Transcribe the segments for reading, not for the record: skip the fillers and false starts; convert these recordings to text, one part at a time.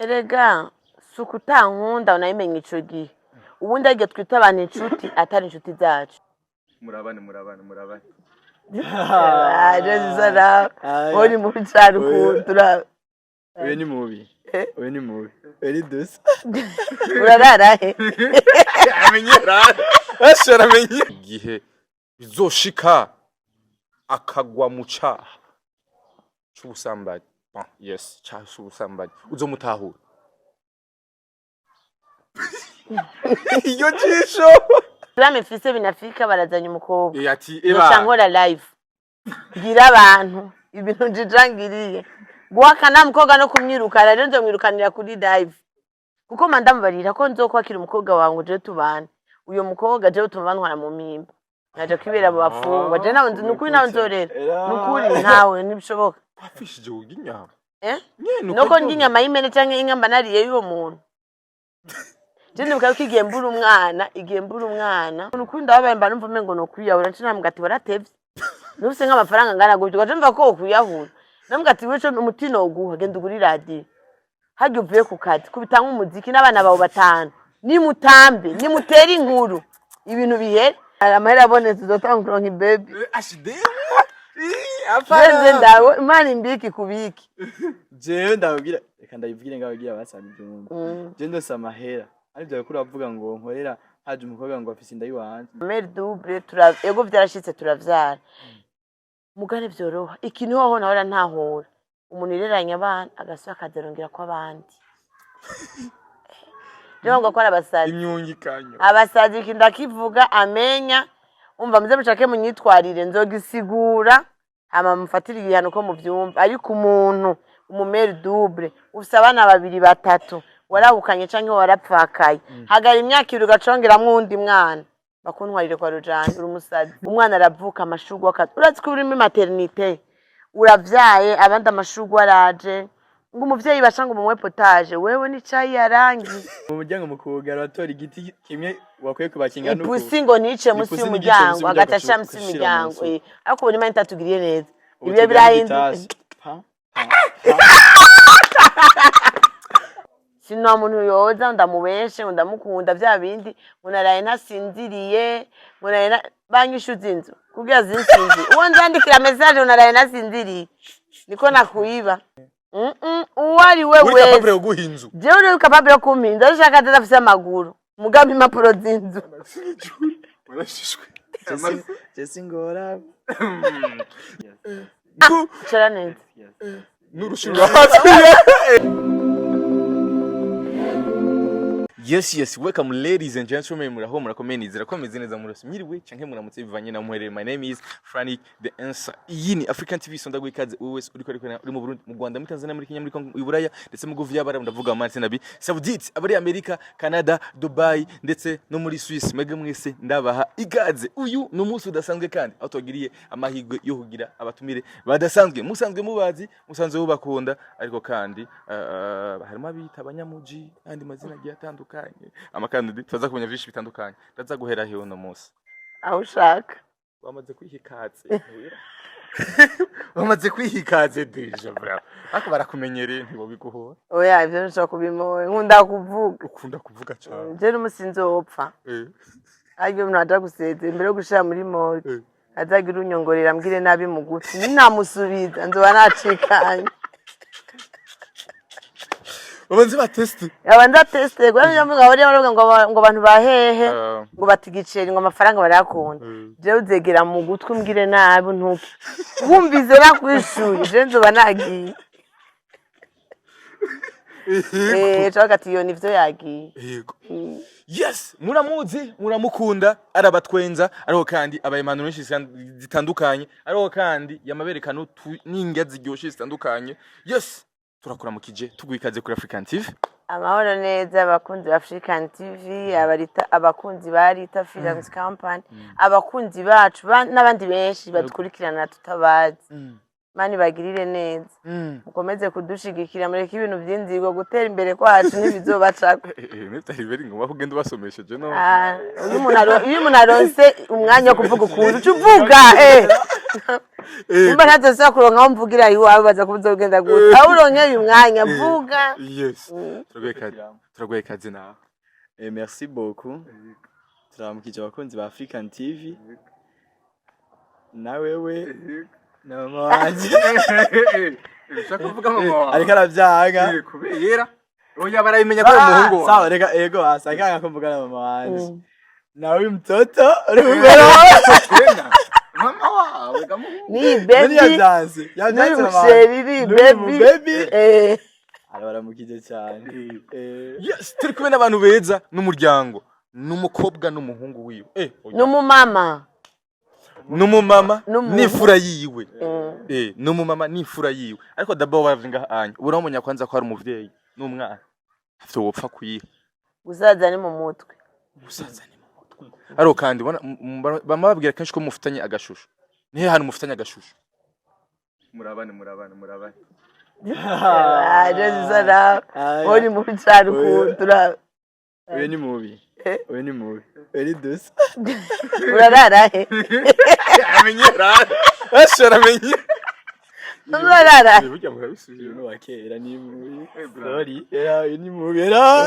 erega sukutankunda unayimenye ico gihe ubundi arige twita abantu inshuti atari inshuti zacu murabane zara uri mu cyaro kutura Oya ni mubi eri dusa urarara he amenyera ashara amenye igihe bizoshika akagwa mu cyaha cy'ubusambanyi yes cyaha cy'ubusambanyi uzomutahura iyo jisho Turamefise binafika barazanye umukobwa ati eba cyangwa live gira abantu ibintu jijangiriye guhakana mukobwa no kumwirukana rero nzomwirukanira kuri live kuko mandamubarira ko nzokwakira umukobwa wangu je tubana uyo mukobwa je tumvanwa mu mpimba naje kwibera mu bafungwa je nawe nukuri nawe nzorera nukuri ntawe nibishoboka wafishije uginyama noko nginyama y'imene canke ingamba nariye y'uwo muntu je ndibuka ko igihe mbura umwana nukuri ndababaye mba numva mengo no kwiyahura nce namugati waratevye nufise nk'amafaranga ngana gutyo gaje mva ko kwiyahura namugati weco umutino guha genda uguri radio hajye uvuye ku kazi kubitanga umuziki n'abana bawe batanu nimutera inkuru ibintu bihere amahera abonetse uzotanga kuronka baby ashidemo afanye ndawe imana imbiki kubiki jewe ndabwira reka ndabibwire ngabwira basabye je ndose amahera aribyo ko uravuga ngo nkorera haje umukobwa ngo afise inda yiwanje mère double ego vyarashitse turavyara mugane vyoroha ikintu hoho nahora ntahora umuntu ireranya abana agasaba akazerongera ko abandi rero ngo akora abasazi imyungikanyo abasazi ikinda kivuga amenya umva muze mushake munyitwarire nzogisigura hama mufatira igihano ko muvyumva ariko umuntu umumere double ufise abana babiri batatu warabukanye canke warapfakaye hagara imyaka ibiri ugacongeramwo uwundi mwana bakuntwarire kwa rujanje uri umusazi umwana aravuka amashurwe akazi urazi ko uri muri maternité uravyaye abandi amashurwe araje ngo umuvyeyi bashanga umwe potage wewe ni cayi yarangi mu muryango mukugara batora igiti kimwe wakwiye kubakinga nuko ipusi ngo nice musi y'umuryango agatasha musi y'umuryango ariko ubona imana itatugiriye neza ibyo birahinduka sino muntu yoza ndamubeshe ndamukunda vya bindi munaraye ntasinziriye munaraye banyishuza inzu kugira zinsinzi uwo nzandikira message unaraye nasinziriye niko nakuiba uwari we uri capable yo guhinzu je uri capable yo kumpinza ushaka atafise amaguru mugambi impapuro zinzu barashishwe Jesse ngora cara neza nurushira hasi Yes, welcome ladies and gentlemen. Muraho murakomeye nizera ko meze neza murose mwiriwe canke muramutse bivanye na muherere. My name is Frank the Answer. Iyi ni African TV sonda gwikaze always uriko uri mu Burundi, mu Rwanda, muri Tanzania, muri Kenya, muri Kongo, i Buraya ndetse mu guvu y'abara ndavuga Amani nabi Saudite, abari America, Canada, Dubai ndetse no muri Swiss. Mwege mwese ndabaha igaze. Uyu ni umunsi udasanzwe kandi aho twagiriye amahigwe yo kugira abatumire badasanzwe. Musanzwe mubazi, musanzwe bubakunda ariko kandi harimo abita abanyamuji andi mazina agiye atandukanye. Amakandidi tuza kumenya byinshi bitandukanye ndaza guhera he uno munsi aho ushaka bamaze kwihikaze deja bravo ako barakumenyereye ntibo biguhora oya ivyo nshaka kubimoye nkunda kuvuga ukunda kuvuga cyane je n'umusinzi wopfa aryo umuntu aja guseze imbere yo gushira muri mode azagira unyongorera mbwire nabi mu gutwi ninamusubiza nzoba nacikanye Ubanze ba test. Yabanza test gwa nyamuga bari baroga ngo abantu bahehe ngo batigiceri ngo amafaranga barakunda. Je uzegera mu gutwi mbwire nabi ntuki. Wumvize nakwishuri je nzoba nagiye. Chakati yo nivyo yagiye. Yego. Yes, muramuzi, muramukunda, arabatwenza, ariho kandi abayimana benshi zitandukanye, ariho kandi yamaberekano n'inga ziryoshe zitandukanye. Yes. Turakuramukije tugwikaze kuri African TV. Amahoro neza abakunzi ba African TV, abakunzi barita Films Company, abakunzi bacu n'abandi benshi badukurikirana tutabazi. Mani bagirire neza. Mukomeze kudushigikira mureke ibintu by'inzigo gutera imbere kwacu n'ibizobacako. Nitari beri ngo bakugenda basomesheje no. Uyu umuntu aronse umwanya wo kuvuga ukuntu uvuga Nimba ntazosaba kuronka aho mvugira iwawe baza kubuzogenda gute. Aho uronkeye umwanya vuga. Yes. Turaguye kazi nawe. Merci beaucoup. Turamukije abakunzi ba African TV. Na wewe na mama wanje. Ushaka kuvuga mama wawe? Ariko aravyaga. Kubera oya barayimenya ko umuhungu. Sawa reka ego asanga kumvuga na mama wanje. Nawe mtoto uri mama wawe ni baby yadanse ni baby baramukije cyane yes turi kumwe n'abantu beza n'umuryango n'umukobwa n'umuhungu wiwe n'umumama n'ifura yiwe n'umumama n'ifura yiwe ariko dabo wavinga anya uramenya kwanza ko ari umuvyeyi n'umwana afite wopfa kuyiha uzaza ni mu mutwe aro kandi bamababwira kenshi ko mufitanye agashusho nihe hano mufitanye agashusho murabane zara uri mu cyaro kutura we ni mubi eri dus urarara he amenyera ashara amenye urarara burya murabisubira no wakera ni mubi sorry era ni mubi era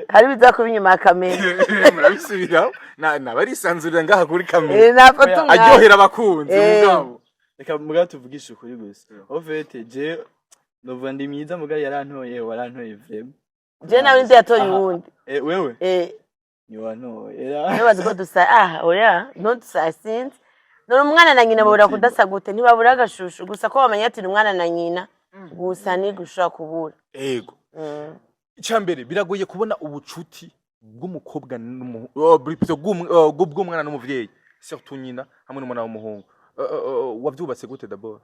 hari bizakuba inyuma ya kamera murabisubira nabarisanzurira ngaha kuri kamera nafatunga aryohera abakunzi mugabo reka muga tuvugisha ukuri gusa ofete je novuga ndi myiza muga yarantoye warantoye vrem je nawe ndi yatoye uwundi wewe ni wantoye era nibaza ko dusa oya not since none umwana na nyina babura kudasa gute ntibabura agashusho gusa ko bamenya ati umwana na nyina gusa ni gushaka kubura ego icyambere biragoye kubona ubucuti bw'umukobwa bw'umwana n'umuvyeyi surtout nyina hamwe n'umwana w'umuhungu wavyubatse gute d'abord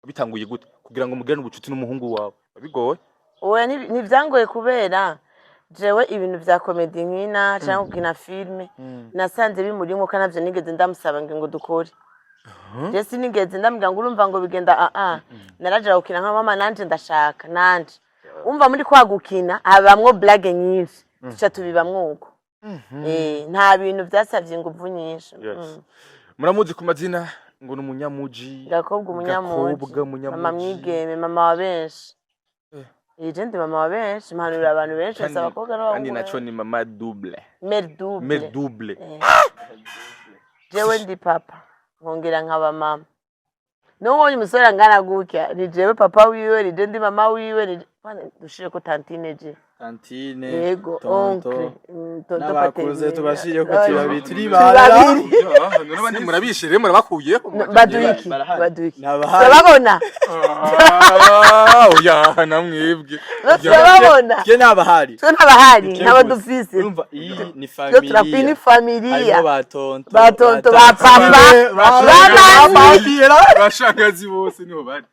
bitanguye gute kugira ngo mugirane ubucuti n'umuhungu wawe bigoye oya ni byangoye kubera jewe ibintu vya comedy nkina cyangwa kugina filme nasanze bimurimo kana navyo nigeze ndamusaba ngo dukore je sinigeze ndambwira ngo urumva ngo bigenda naraja gukina nka mama nanje ndashaka nanje umva muri kwagukina habamwo blague nyinshi tuca tubibamwo uko nta bintu byasavye inguvu nyinshi muramuzi ku mazina ngo n'umunyamuji Gakobwa umunyamuji mama mwigeme mama wa benshi Agent mama wa benshi mpanura abantu benshi basaba koga no kandi naco ni mama double mère double jewe ndi papa nkongera nkaba mama nongonye umusore angana gutya ni jewe papa wiwe ni je ndi mama wiwe dushire ko tantine je tantine yego oncle tonto pateze tubashire ko turi turi bara none murabishire murabakuye baduiki babona oya namwibwe babona je nabahari nabo dufise urumva iyi ni familia harimo batonto ba papa bashangazi bose niho bari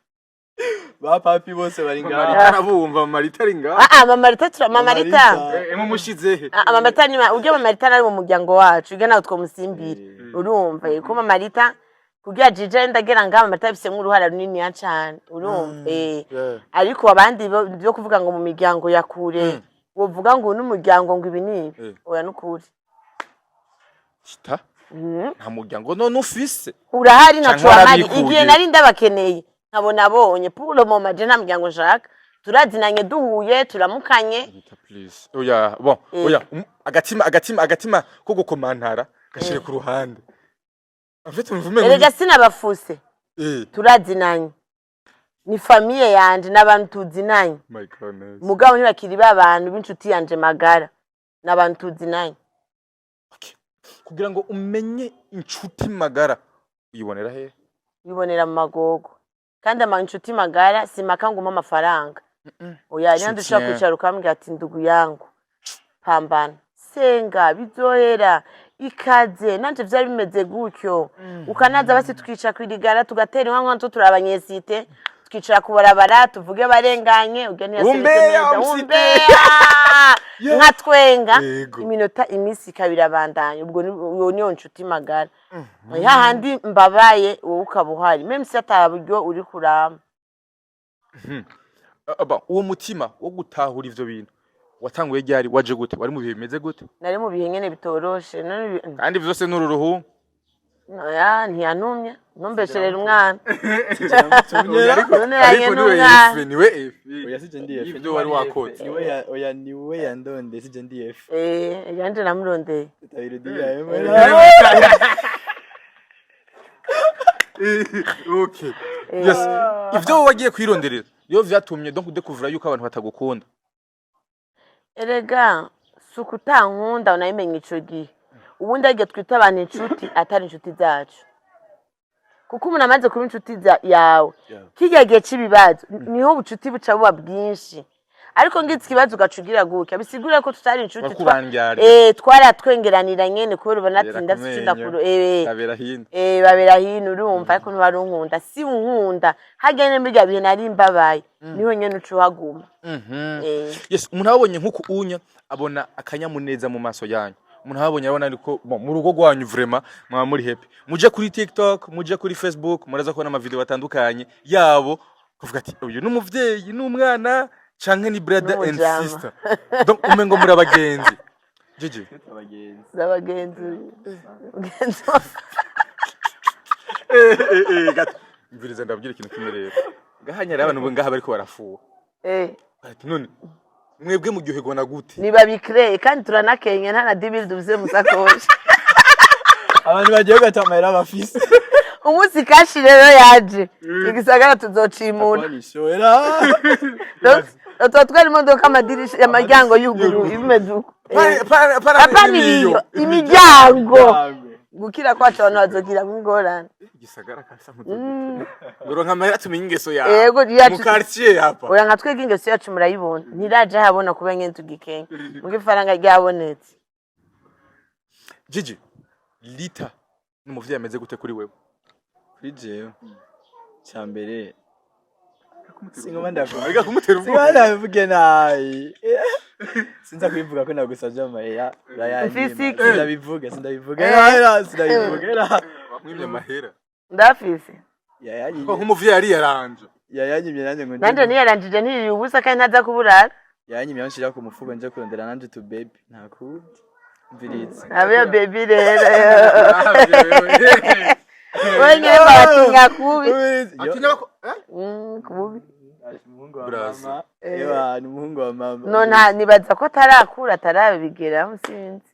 ba papi bose bari ngaha arabumva Marita ari ngaha mama Marita mushizehe mama Marita ni ujye mama Marita ari mu muryango wacu ige nawe twomusimbira urumva ko mama Marita kugira jije ndagera ngaha mama Marita bise nk'uruhara runini cyane urumva ariko abandi byo kuvuga ngo mu miryango ya kure wovuga ngo n'umuryango ngo ibi nibi oya nukuri kita nta muryango none ufise urahari nacuamari igihe nari ndabakeneye nkabona bonye pulo mama je namuryango nshaka turazinanye duhuye turamukanye please oya bon oya agatima ko gukomantara gashire ku ruhande afite umvume erega sinabafuse turazinanye ni famille yanje n'abantu tuzinanye my goodness mugabo ntibakiri babantu b'inshuti yanje magara n'abantu tuzinanye kugira ngo umenye inshuti magara uyibonera he uyibonera mu magogo kandi inshuti magara simaka nguma amafaranga oya nyandi ushaka kwicara ukambwira ati ndugu yangu pambana senga bizohera ikaze nanje vyari bimeze gutyo ukanaza basi tukicara kwirigara tugatera inka nto turabanyesite tukicara kubarabara tuvuge barenganye ugene umbeya nka twenga iminota imisi kabira bandanye ubwo niyo nshuti magara hahandi mbabaye wowe ukabuhari même si ataburyo uri kurama uwo mutima wo gutahura ivyo bintu watanguye ryari waje gute wari mu bihe bimeze gute nari mu bihe nyene bitoroshe kandi vyose n'ururuhu oya ntiyanumye ntumbesherere umwana Tumye none yanye ariko niwe n'umwana F niwe F oya sije ndi F ibyo wari wakotse oya niwe yandonde sije ndi F yanje namurondeye tabirudi okay yes ivyo wagiye kwironderera yo vyatumye donc udekuvura yuko abantu batagukunda erega suku utankunda unayimenye ico gihe ubundi arige twita abantu inshuti atari inshuti zacu kuko umuntu amaze kuba inshuti yawe kirya gihe c'ibibazo niho ubucuti buca buba bwinshi ariko ngitse ikibazo ugacugira gutya bisigura ko tutari inshuti twaratwengeranira nyene kubera ubona ati ndasinda kuro babera hino urumva ariko ntibarunkunda si unkunda hagene mbirya bihe nari mbabaye niho nyene ucuhaguma yes umuntu abonye nkuko unya abona akanyamuneza mu maso yanyu umuntu abonye abona ariko mu rugo rwanyu vraiment mwa muri happy muje kuri TikTok muje kuri Facebook muraza kubona ama video batandukanye yabo kuvuga ati uyu n'umuvyeyi n'umwana canke ni brother and sister donc umengo muri abagenzi jeje abagenzi gato mviriza ndabwira ikintu kimereye gahanyara abantu ngaha bariko barafuha ati none mwebwe mu gihe gona gute ni babikre kandi turanakenye nta na 2000 duvuze musakoje abantu bagiye gatamara bafise umunsi kashi rero yaje igisagara tuzocimura donc twari imodoka amadirisha y'amaryango y'uguru imeduko para imiryango gukira kwacu abantu bazogira ngorane igisagara kasa ngoro nkamara tumenye ingeso yawe yego mu quartier hapa oya nkatwege ingeso yacu murayibona ntiraje habona kuba nyene tugikenye mu gifaranga ryabonetse Gigi Lita n'umuvyeyi ameze gute kuri wewe kuri jewe cyambere singoma ndavuga ariko kumutera ubwoba singoma ndavuge nayi sinza kwivuga ko nagusavye amahera sindabivuga wamwimye amahera ndafise ko nk'umuvyeyi ari yaranje yanyimye nanje ngo nanje ni yaranjije ntiri ubusa kandi ntaza kuburara yanyimye yanshira ku mufuko nje kurondera nanje to baby ntakundi mviritse abe baby rero wenye batinya kubi atinya ko kubi umuhungu wa mama ewa ni umuhungu wa mama none nibaza ko tarakura tarabigera musinzi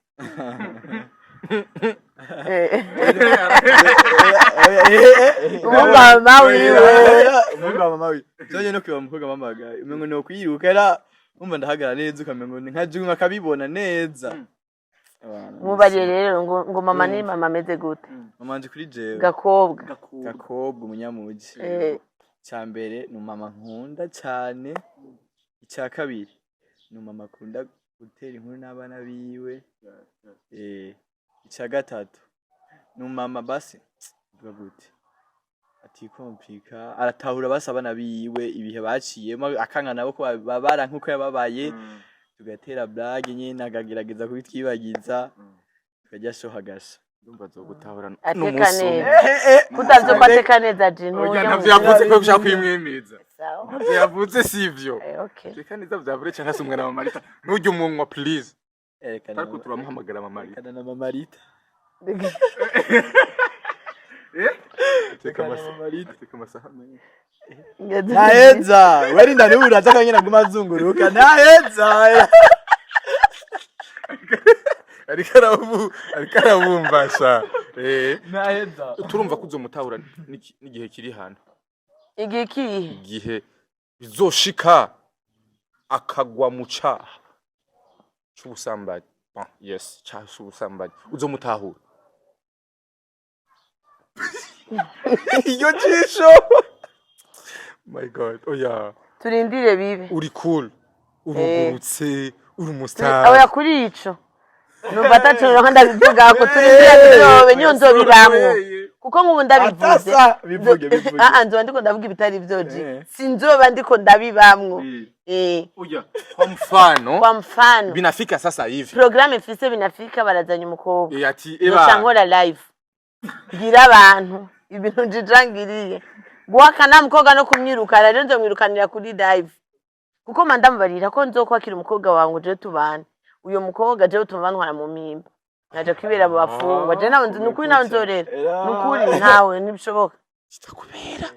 umuhungu wa mama wiwe zoje no kwiba umuhungu wa mama gaye umengo no kwiruka era umva ndahagara neza ukamengo nkajunga akabibona neza mubari rero ngo mama ni mama ameze gute mama nje kuri jewe gakobwa umunyamuji cyambere ni mama nkunda cyane icya kabiri ni mama akunda gutera inkuru n'abana biwe icya gatatu ni mama basi vuga gute ati komplika aratahura basi abana biwe ibihe baciyemo akanga nabo ko babara nkuko yababaye tugatera blague nyine agagerageza kubitwibagiza tukajya shohagasha ndumva zo gutahura n'umuso kutavyo kwateka neza jinu navyo yavuze ko bishaka kwimwemeza navyo yavuze sivyo reka neza vyavure cyangwa se umwana wa Marita nujye umunwa please ariko turamuhamagara mama Marita kana na mama Marita teka masaha naheza wari ndani uraza kanyina gumazunguruka naheza ariko arabumbasha naheza turumva kuzo mutahura n'igihe kiri hano igihe bizoshika akagwa mu caha c'ubusambanyi yes caha c'ubusambanyi uzomutahura iyo jisho my god oya turindire bibe uri cool urugurutse uri umustar oya kuri ico numva atacyo nkanda bivuga ko turindire byobe nyonzo bibamwo kuko nk'ubu ndabivuze bivuge nzo ndiko ndavuga ibitari byoji sinzoba ndiko ndabibamwo oya kwa mfano binafika sasa hivi programme ifise binafika barazanya umukobwa ati eba cyangwa live gira abantu ibintu njijangiriye guhakana mukobwa no kumwirukana rero nzomwirukanira kuri live kuko mandamubarira ko nzokwakira umukobwa wangu je tubana uyo mukobwa je tumvanwa mu mimba naje kwibera mu bafungwa je nawe nukuri nawe nzorera nukuri ntawe nibishoboka kitakubera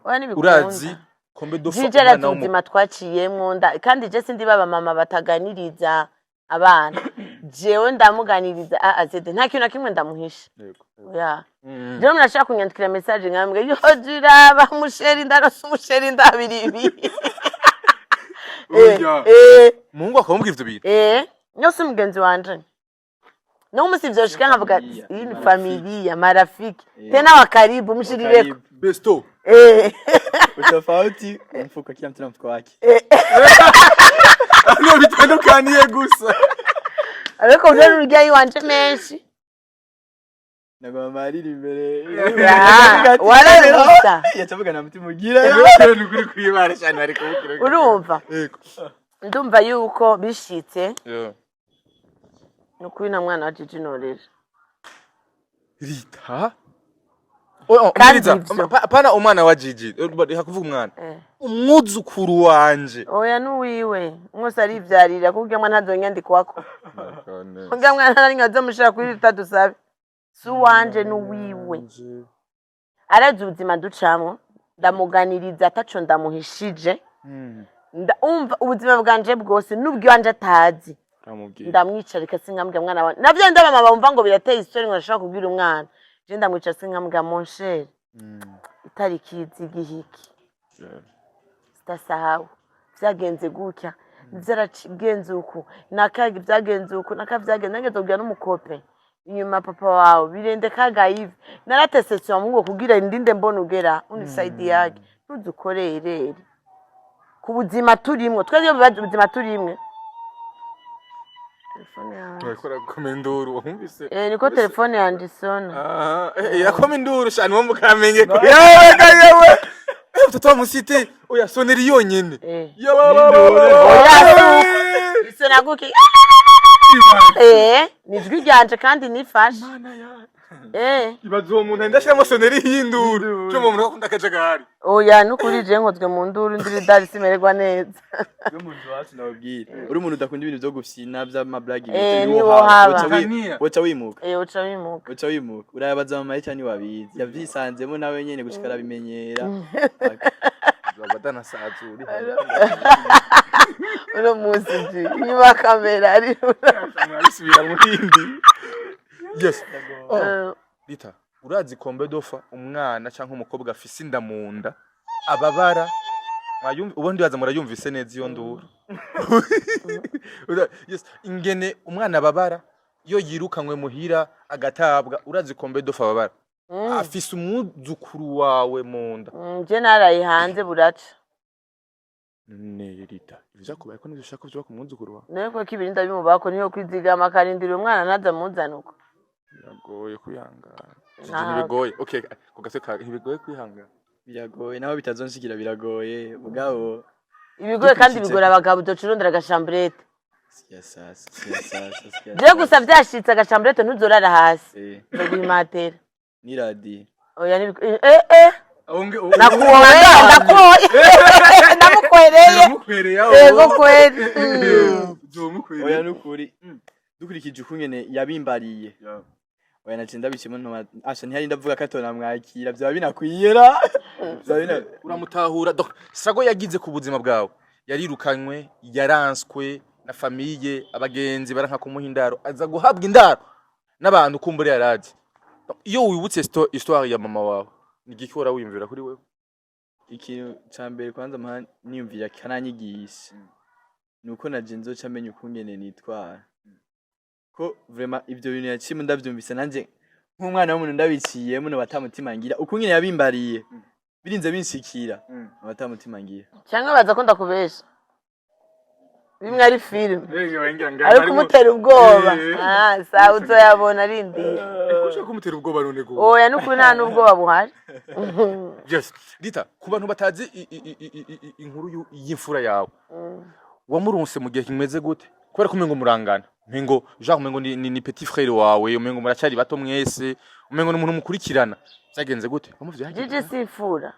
oya nibikunda urazi kombe dofa jije ubuzima twaciyemwo kandi je sindi baba mama bataganiriza abana jewe ndamuganiriza azede nta kintu na kimwe ndamuhisha ya jewe murashaka kunyandikira message nkamwe yo jiraba musheri ndarose umusheri ndabiri ibi Mungu akamubwira ivyo bintu nyose umugenzi wanje no musivyo shika nkavuga iyi ni familia marafiki tena wa karibu mshirireko besto utofauti mfuko kila mtu na mfuko wake no bitandukaniye gusa ariko uje urujya yiwanje menshi nagoma mariri imbere wararusa yacavuga na mutima ugira nukuri kwibara cyane ariko urumva ndumva yuko bishitse nukuri na mwana wa Gigi norera Rita umiriza pana umwana wa Gigi hakuvuga umwana umwuzukuru wanje oya nuwiwe mwose arivyarira kugira mwana ntazonyandikwa kugira mwana nari nkazomushira kuri Rita dusabe si wanje nuwiwe arazi ubuzima ducamwo ndamuganiriza ataco ndamuhishije umva ubuzima bwanje bwose nubwo wanje atazi ndamwicarika sinkambwa mwana wa navyo ndabamama bumva ngo birateye istori ngo nashaka kubwira umwana je ndamwicara sinkambwa mon cher itariki zigihiki stasahau vyagenze gutya vyaragenze uku nakagi vyagenze uku nakavyagenze nageze kugira n'umukope inyuma papa wawe birende kagayive naratesetse wa mungu kugira indinde mbona ugera uniside yake ntudukorere ku buzima turimwe twebwe bibaje ubuzima turimwe telefone yanjye akora komenduru wumvise niko telefone yanjye sona ya komenduru shani wo mukamenye ko yewe mtoto musite oya soneri yonyene naguki nijwi ryanje kandi nifashe ibazo uwo muntu ndashiramo soneri y'induru cyo mu muntu akunda akajagari oya nukuri je nkozwe mu nduru ndiri dari simererwa neza yo muntu wacu nabwira uri umuntu udakunda ibintu byo gufyina by'amablagi niwo haba woca wimuka woca wimuka urayabaza mama cyane wabizi yavyisanzemo nawe nyene gushikara bimenyera babadana sazuri uno musi ji niba kamera ari urabisubira mu hindi yes Rita urazi kombe dofa umwana canke umukobwa afise inda mu nda ababara ubundi baza murayumvise neza iyo nduru yes ingene umwana babara yo yirukanywe muhira agatabwa urazi kombe dofa babara afise umwuzukuru wawe mu nda je narayi hanze buraca ne Rita ivyo kubaye ko nibishaka byo ku mwuzukuru wawe neko kibirinda bimubako niyo kwizigama karindira umwana naza muzanuko biragoye kwihangana bigoye okay kugase ka bigoye kwihangana biragoye naho bitazonshikira biragoye mugabo ibigoye kandi bigora abagabo docurondera gashambrete siyasasa je gusa vyashitse gashambrete ntuzorara hasi ndobimatera ni radio oya ni namukwereye yego kweli oya nukuri dukurikije ukungene yabimbariye oya nacinda bicimo ntoma asha ntihari ndavuga katona mwakira byaba binakwiyera uramutahura sago yagize ku buzima bwawe yarirukanywe yaranswe na famille abagenzi baranka kumuha indaro aza guhabwa indaro n'abantu kumbure yarazi iyo wibutse histoire ya mama wawe nigikora wiyumvira kuri wewe ikintu cambere kwanza niyumvira kananyigisha nuko naje nzoca amenya ukungene nitwara ko vraiment ivyo bintu yacimwe ndavyumvise nanje nk'umwana w'umuntu ndabiciyemo no batamutima ngira ukungene yabimbariye birinze binshikira batamutima ngira cyangwa baza ko ndakubesha bimwe ari film ari kumutera ubwoba sawa uzoyabona arindi kushaka kumutera ubwoba none go oya nukuri nta n'ubwoba buhari yes Rita ku bantu batazi inkuru y'imfura yawe wamurunse mu gihe kimeze gute kubera kumengo murangana mengo genre mengo ni petit frère wawe mengo muracari bato mwese mengo n'umuntu mukurikirana byagenze gute Gigi sifura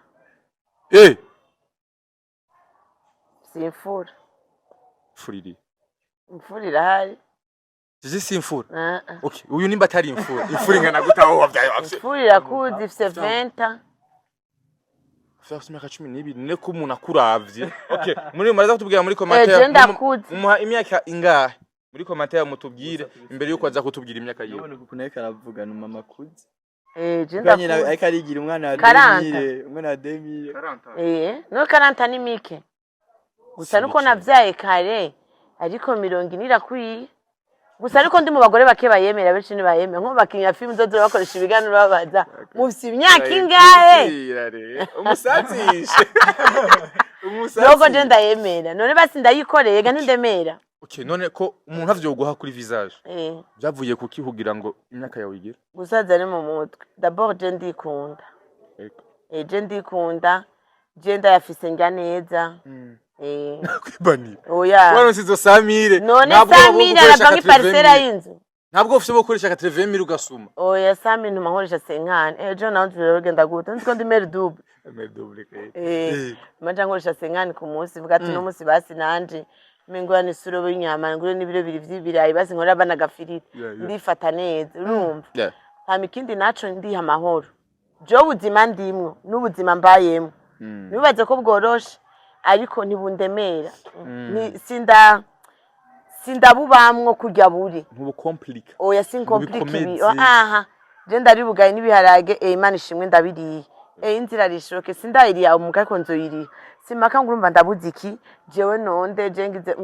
sifura furiri imfura irahari je si imfura Ah, ah. okay uyu nimba atari imfura ingana gute aho wavyaye wafise Imfura irakuzi ifise 20. ufite imyaka 12 ne ko umuntu akuravye okay muri maraza kutubwira muri Je commentaire ndakuzi. umuha imyaka ingahe muri commentaire mutubwire imbere yuko aza kutubwira imyaka yiwe none kuko nawe karavuga numa makuzi Je kanye nawe ndakuzi. ariko arigira umwana wa 40. 2000 umwana wa 2000 No 40 ni mike. Gusa nuko navyaye kare ariko 40 irakwiye. Gusa ariko ndi mu bagore bake bayemera benshi ni bayemera nko bakinya film zozo bakoresha ibiganiro babaza mufise imyaka ingahe umusatishe Noko je ndayemera none basi ndayikoreye ga ntindemera okay none ko umuntu avyoguha kuri visage eh byavuye kuki kugira ngo imyaka yawe igire gusaza ari mu mutwe d'abord je ndikunda je ndikunda je ndayafise njya neza kwibani oya waronse izo samire none samire arava nk'iparisera y'inzu ntabwo ufite bo koresha 80,000 ugasuma oya samire ntuma nkoresha 50 ejo nawe nzirogenda gute nziko ndi mère double manje nkoresha 50 ku munsi vuga ati no munsi basi nanje mengwa ni suro b'inyama ngure n'ibiro biri vy'ibirayi basi nkora bana gafiriti ndifata neza urumva hama ikindi naco ndiha amahoro je ubuzima ndimwo n'ubuzima mbayemo nibaze ko bworoshe ariko ntibundemera sindabubamwo kujya buri ntubu complique oya sinkomplike aha je ndari bugaye n'ibiharage Imana ishimwe ndabiriye inzira rishoke sindayiriya umuka ko nzoyiriye simaka ngurumva ndabuze iki jewe nonde je ngize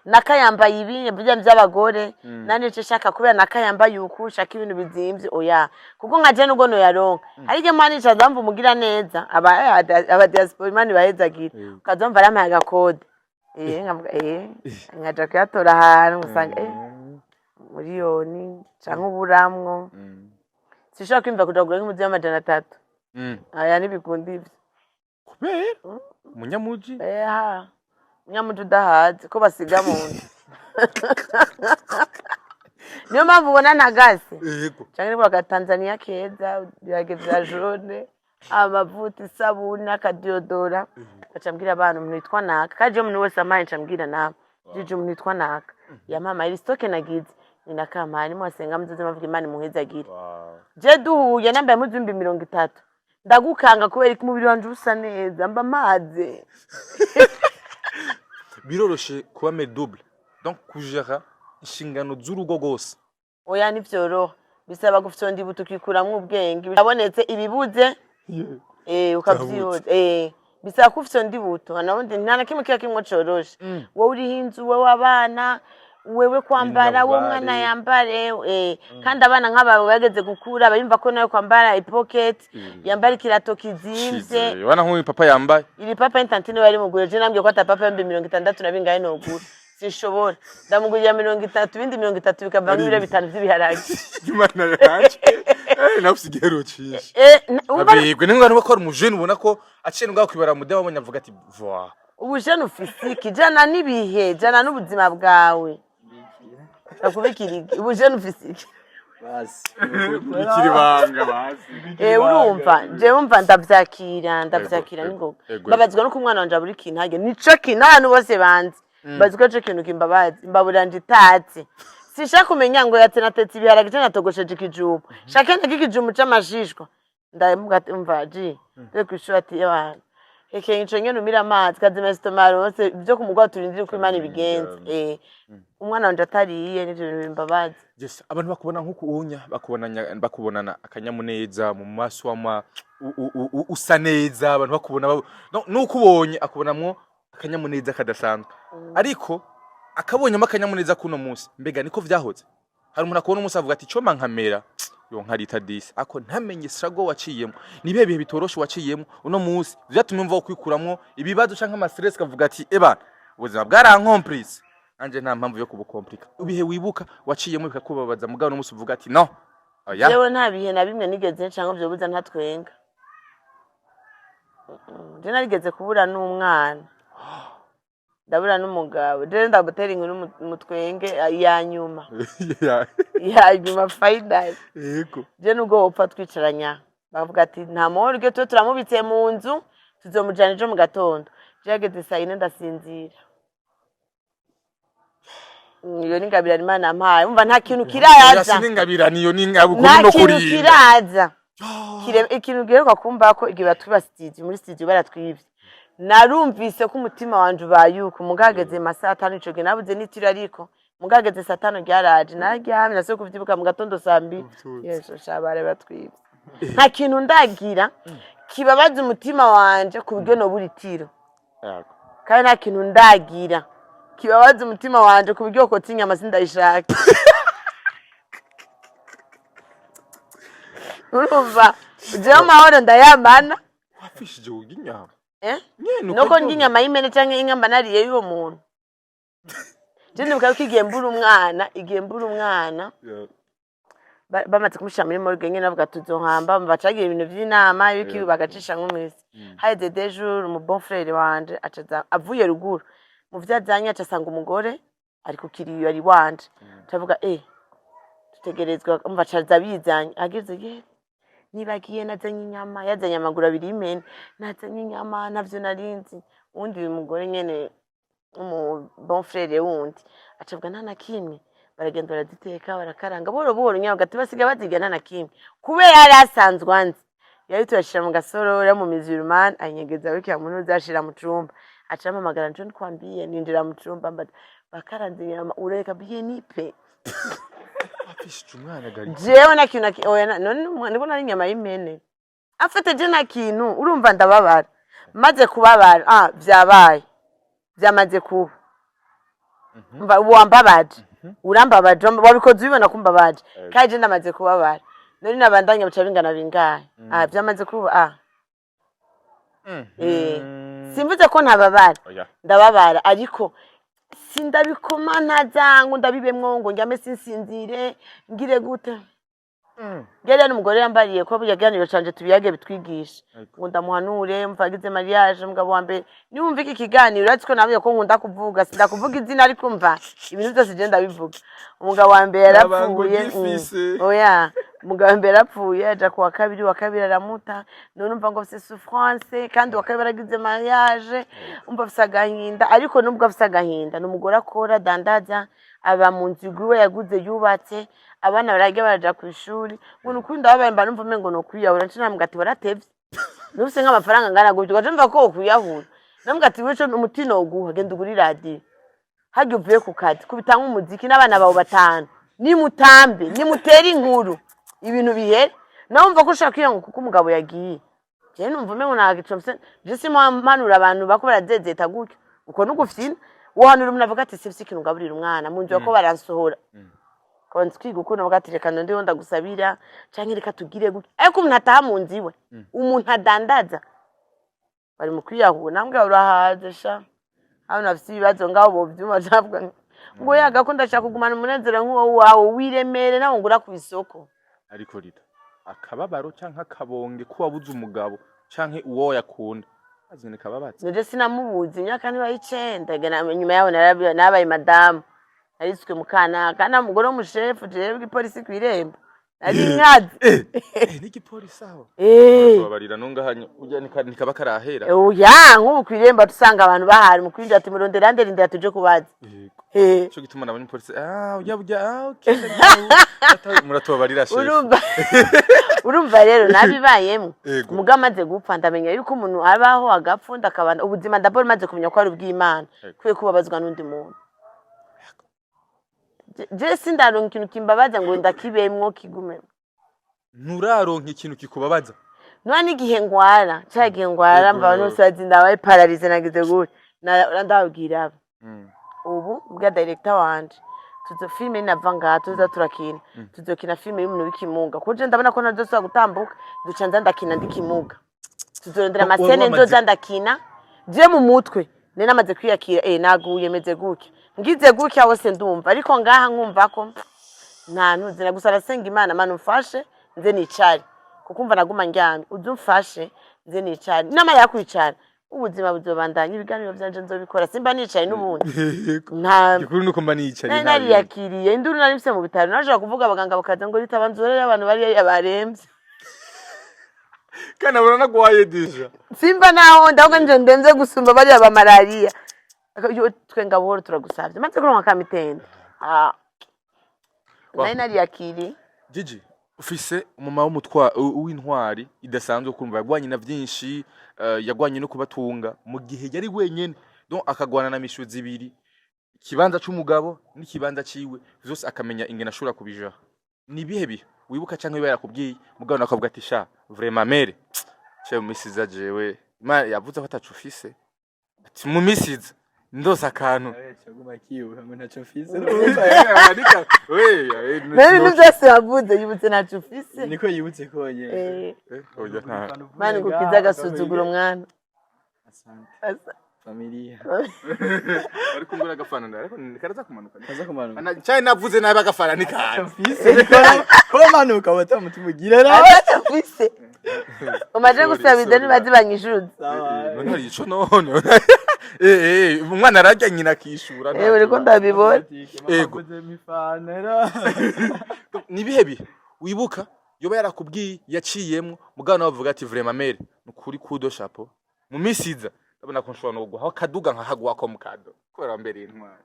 nakayambaye ibinye burya by'abagore nanje nshaka kubera nakayambaye ukushaka ibintu bizimvye oya kuko nka je nugo no yaronka ariko mani ncazamva umugira neza aba diaspora mani bahezagira ukazamva rama agakode nkavuga nkaja kuyatora ahantu usanga miliyoni canke uburamwo sishaka kwimva kuja kugura nk'umuzi w'amajana 3 aya nibikundi ivyo kubera munyamuji munyamuji udahaze ko basiga mu nda niyo mpamvu ubona ntagase canke nibwo agatanzaniya keza birage vya jone amavuta isabuni akadiodora acambwira abantu umuntu yitwa naka kaje umuntu wese amaye ncambwira nawe jije umuntu yitwa naka yamama iri stoke nagize ni nakamani mwasenga muzoze mavuga Imana muhezagire je duhuye nambaye muzimbi 30 ndagukanga kubera ko umubiri wanje usa neza mba maze biroroshe kuba mère double donc kujera inshingano z'urugo gose oya nivyoroha bisaba gufyonda ibuto ukikuramwo ubwenge birabonetse ibibuze ukavyihoza bisaba kufyonda ibuto nabundi nta na kimwe kimwe coroshe wowe uri hinzu wowe abana wewe kwambara wo mwana yambare kandi abana nk'aba bageze gukura bayumva ko nayo kwambara ipocket yambara ikirato kizimvye wana nk'uyu papa yambaye iri papa intantine bari mugure je nambye ko ata papa yambe 60 na bingaye no gura sinshobora ndamugurira 30 ibindi 30 bikava mu biro bitanu by'ibiharage Imana yaje nafusigero cyinshi abigwe n'ingano bakora umujene ubona ko acene ngaho kwibara mude wabonye avuga ati voa ubujene ufisiki jana nibihe jana n'ubuzima bwawe akubikiri ubujene ufisiki basi bikiri banga basi urumva je umva ndavyakira ningoga babazwa no kumwana wanje aburi kintage nico kinanu bose banzi baziko cyo kintu kimbabazi mbaburanje itatse sishaka kumenya ngo yatse ibiharage cyane natogosheje ikijumba shaka n'ikijumba c'amashishwa ndamuga umva ji rero kwishura ati abantu Eke nco nyene umira amazi kazima stomaro bose byo kumugwa turindire ko Imana ibigenze umwana wanje atariye n'ibyo bimbabazi yes abantu bakubona nkuko unya bakubonana akanyamuneza mu maso wama usa neza abantu bakubona nuko ubonye akubonamwo akanyamuneza kadasanzwe ariko akabonyemo akanyamuneza kuno munsi mbega niko vyahoze hari umuntu akubona umunsi avuga ati coma nkamera yo nkarita disi ako ntamenye struggle waciyemo nibihe bihe bitoroshe waciyemo uno munsi vyatumye mva kwikuramwo ibibazo canke ama stress kavuga ati eba ubuzima bwarankomplice anje nta mpamvu yo kubukomplika ibihe wibuka waciyemo bikakubabaza mugabo no munsi uvuga ati no oya yewe nta bihe na bimwe nigeze canke byo buza ntatwenga je narigeze kubura n'umwana ndabura n'umugabo je ndagutera inkuru mutwenge ya nyuma final yego je nugo upfa twicaranya bavuga ati nta morgue twe turamubitse mu nzu tuzomujana ejo mu gatondo jageze saa 4 ndasinzira iyo ningabirana Imana yampaye umva nta kintu Oya, kiraza siningabirana iyo ningabu nta no kintu kurinda. kiraza ikintu giheruka kumva ko igihe batuba studio muri studio baratwivye narumvise ko umutima wanje ubayuka mugageze masaha 5 ico gihe nabuze n'itiro ariko mugageze saa 5 ryaraje naryamye nase kuvyibuka mu gatondo saa 2 yeso shabare batwivye nta kintu ndagira kibabaza umutima wanje ku buryo no buri tiro Yego. kandi nta kintu ndagira kibabaza umutima wanje ku buryo ko tinyama sindayishaka urumva jewe mahoro ndayamana Wafishije uginyama. nuko ndya inyama y'imene canke inka mba nariye y'uwo muntu je ndibuka ko igihe mbura umwana bamaze kumushira muri morgue nyene navuga tuzohamba bacagiye ibintu vy'inama y'iki bagacisha nk'umwisi haize des jours mu bon frère wanje acaza avuye ruguru mu vyazanye acasanga umugore ari kukiriyo ari wanje tavuga tutegerezwa umva caza bizanye agize ye nibagiye nazanye inyama yazanye amaguru abiri y'imene nazanye inyama navyo narinzi undi uyu mugore nyene umu bon frère wundi acavuga nta na kimwe baragenda baraditeka barakaranga boro boro nyawo gati basiga baziga nta na kimwe kubera yari asanzwe anzi yari turashira mu gasorora mu musulman anyegeza wiki ya muntu uzashira mu cumba acampamagara nje nkwambiye ninjira mu cumba bakaranze inyama ureka biye nipe Wafishije umwana gari. jewe na kintu oya none ndibona ari inyama y'imene afite je na kintu urumva ndababara maze kubabara vyabaye vyamaze kuba wambabaje urambabaje wabikoze ubibona kumbabaje kandi je ndamaze kubabara none nabandanya buca bingana bingahe vyamaze kuba simvuze ko ntababara ndababara ariko sindabikoma ntazangu ndabibemwo ngo njyame sinsinzire ngire gute Gere n'umugore yambariye ko yaganiro canje tubiyage bitwigisha ngo ndamuhanure mvagize mariage mugabo wambe niwumva iki kiganiro uratiko navuye ko nkunda kuvuga sindakuvuga izina ariko mva ibintu byose je ndabivuga umugabo wambe yarapfuye oya umugabo wambe yarapfuye aja ku wa kabiri aramuta none umva ngo c'est souffrance kandi wa kabiri aragize mariage umva bisagahinda ariko nubwo bisagahinda n'umugore akora dandaza aba mu nzu igwe yaguze yubatse abana barage baraja ku ishuri ngo nukunda babamba numva mengo no kwiyahura nshina mugati baratevye nufise nk'amafaranga ngana gutyo gaje mva ko kwiyahura namugati weco umutino uguha genda uguri radio hajye uvuye ku kazi kubitanga umuziki n'abana bawo batanu ni mutambe ni mutera inkuru ibintu bihere naumva ko ushaka kwiyango kuko umugabo yagiye je numva mengo nagicomse je simampanura abantu bako barazezeta gutyo uko nugufyina wohanura umuntu avuga ati sivisi ikintu ngaburira umwana munzu yako baransohora konzi kwiga ukuntu bagatireka nde wonda gusabira canke reka tugire gutyo ariko umuntu ataha mu nziwe umuntu adandaza bari mu kwiyahura nambwa urahaze sha hano nafisi ibibazo ngaho bo byuma cyabwa ngo yaga ko ndashaka kugumana umunezero nk'uwo wawe wiremere nawo ngura ku isoko ariko rita akababaro canke akabonge ko wabuze umugabo canke uwo yakunda azine kababatse nje sinamubuzi imyaka niba 9 nyuma yaho nabaye madame nariswe mukana kana mugore w'umushefu jewe bw'ipolisi kwiremba ari nkazi niki polisi aho babarira nungahanye ujya nikaba karahera oya nk'ubu kwiremba tusanga abantu bahari mu kwinjira ati murondera nderinda tuje kubaza cyo gituma nabonye polisi ujya okay muratobarira shefu urumva rero nabibayemo muga maze gupfa ndamenya yuko umuntu abaho agapfunda akabana ubuzima ndabona maze kumenya ko ari ubw'Imana kwiye kubabazwa n'undi muntu je sindaronka ikintu kimbabaza ngo ndakibemwo kigume nturaronka ikintu kikubabaza none igihe ngwara cyagiye ngwara mba no sazinda baye paralyze nagize gute ndabwira ubu mbwa director wanje tuzo filme nava ngaha tuza turakina tuzokina filme y'umuntu w'ikimuga kuje ndabona ko nazo gutambuka ducanza ndakina ndikimuga tuzorondera amasene nzoza ndakina je mu mutwe ne namaze kwiyakira naguye meze gutya ngize gutya wose ndumva ariko ngaha nkumva ko nta ntuzi na gusa rasenga Imana manu mfashe nze nicari kukumva naguma ndyamye uzumfashe nze nicari nama yakwicara ubuzima buzobandanya ibiganiro byanje nzobikora simba nicaye n'ubundi nta gikuru nuko mba nicari nari yakiriye induru nari mfise mu bitaro naje kuvuga abaganga bakaza ngo ritabanzorera abantu bari yabaremvye kana burana gwaye deja simba naho ndavuga nje ndenze gusumba bari aba malaria yo twenga buhoro turagusavye maze kuronka kamitende ah nari nariyakiriye. Gigi ufise umuma w'intwari idasanzwe kumva yagwanye na byinshi yagwanye no kubatunga mu gihe yari wenyene donc akagwana na mishuzi ibiri ikibanza c'umugabo n'ikibanza ciwe zose akamenya ingena ashobora kubijaho ni bihe bihe wibuka canke yarakubwiye mugabo nakavuga ati sha vraiment mere cyo misiza jewe yavuze ko atacu ufise ati mu misiza ndose akantu cyaguma kibuka ngo ntaco mfise Nari byose yavuze yibutse ntacu ufise niko yibutse konye oya nta mani gukiza agasuzuguro mwana. asante familia ari kungura agafana ariko karaza kumanuka kaza kumanuka cyane navuze nabi agafana ni kaje mfise ko manuka watamutumugire ra Ntacu ufise umaje gusaba ideni bazibanyishuza. none ico none umwana arajya nyina kishura Uriko ndabibona. Ego. Ni bihe bihe wibuka yoba yarakubwiye yaciyemwo mugabo nawe bavuga ati vraiment mere nukuri kudo chapeau mu misiza ndabona ko nshobora no guha akaduga nkahagwa ko mukado kubera mbere intwari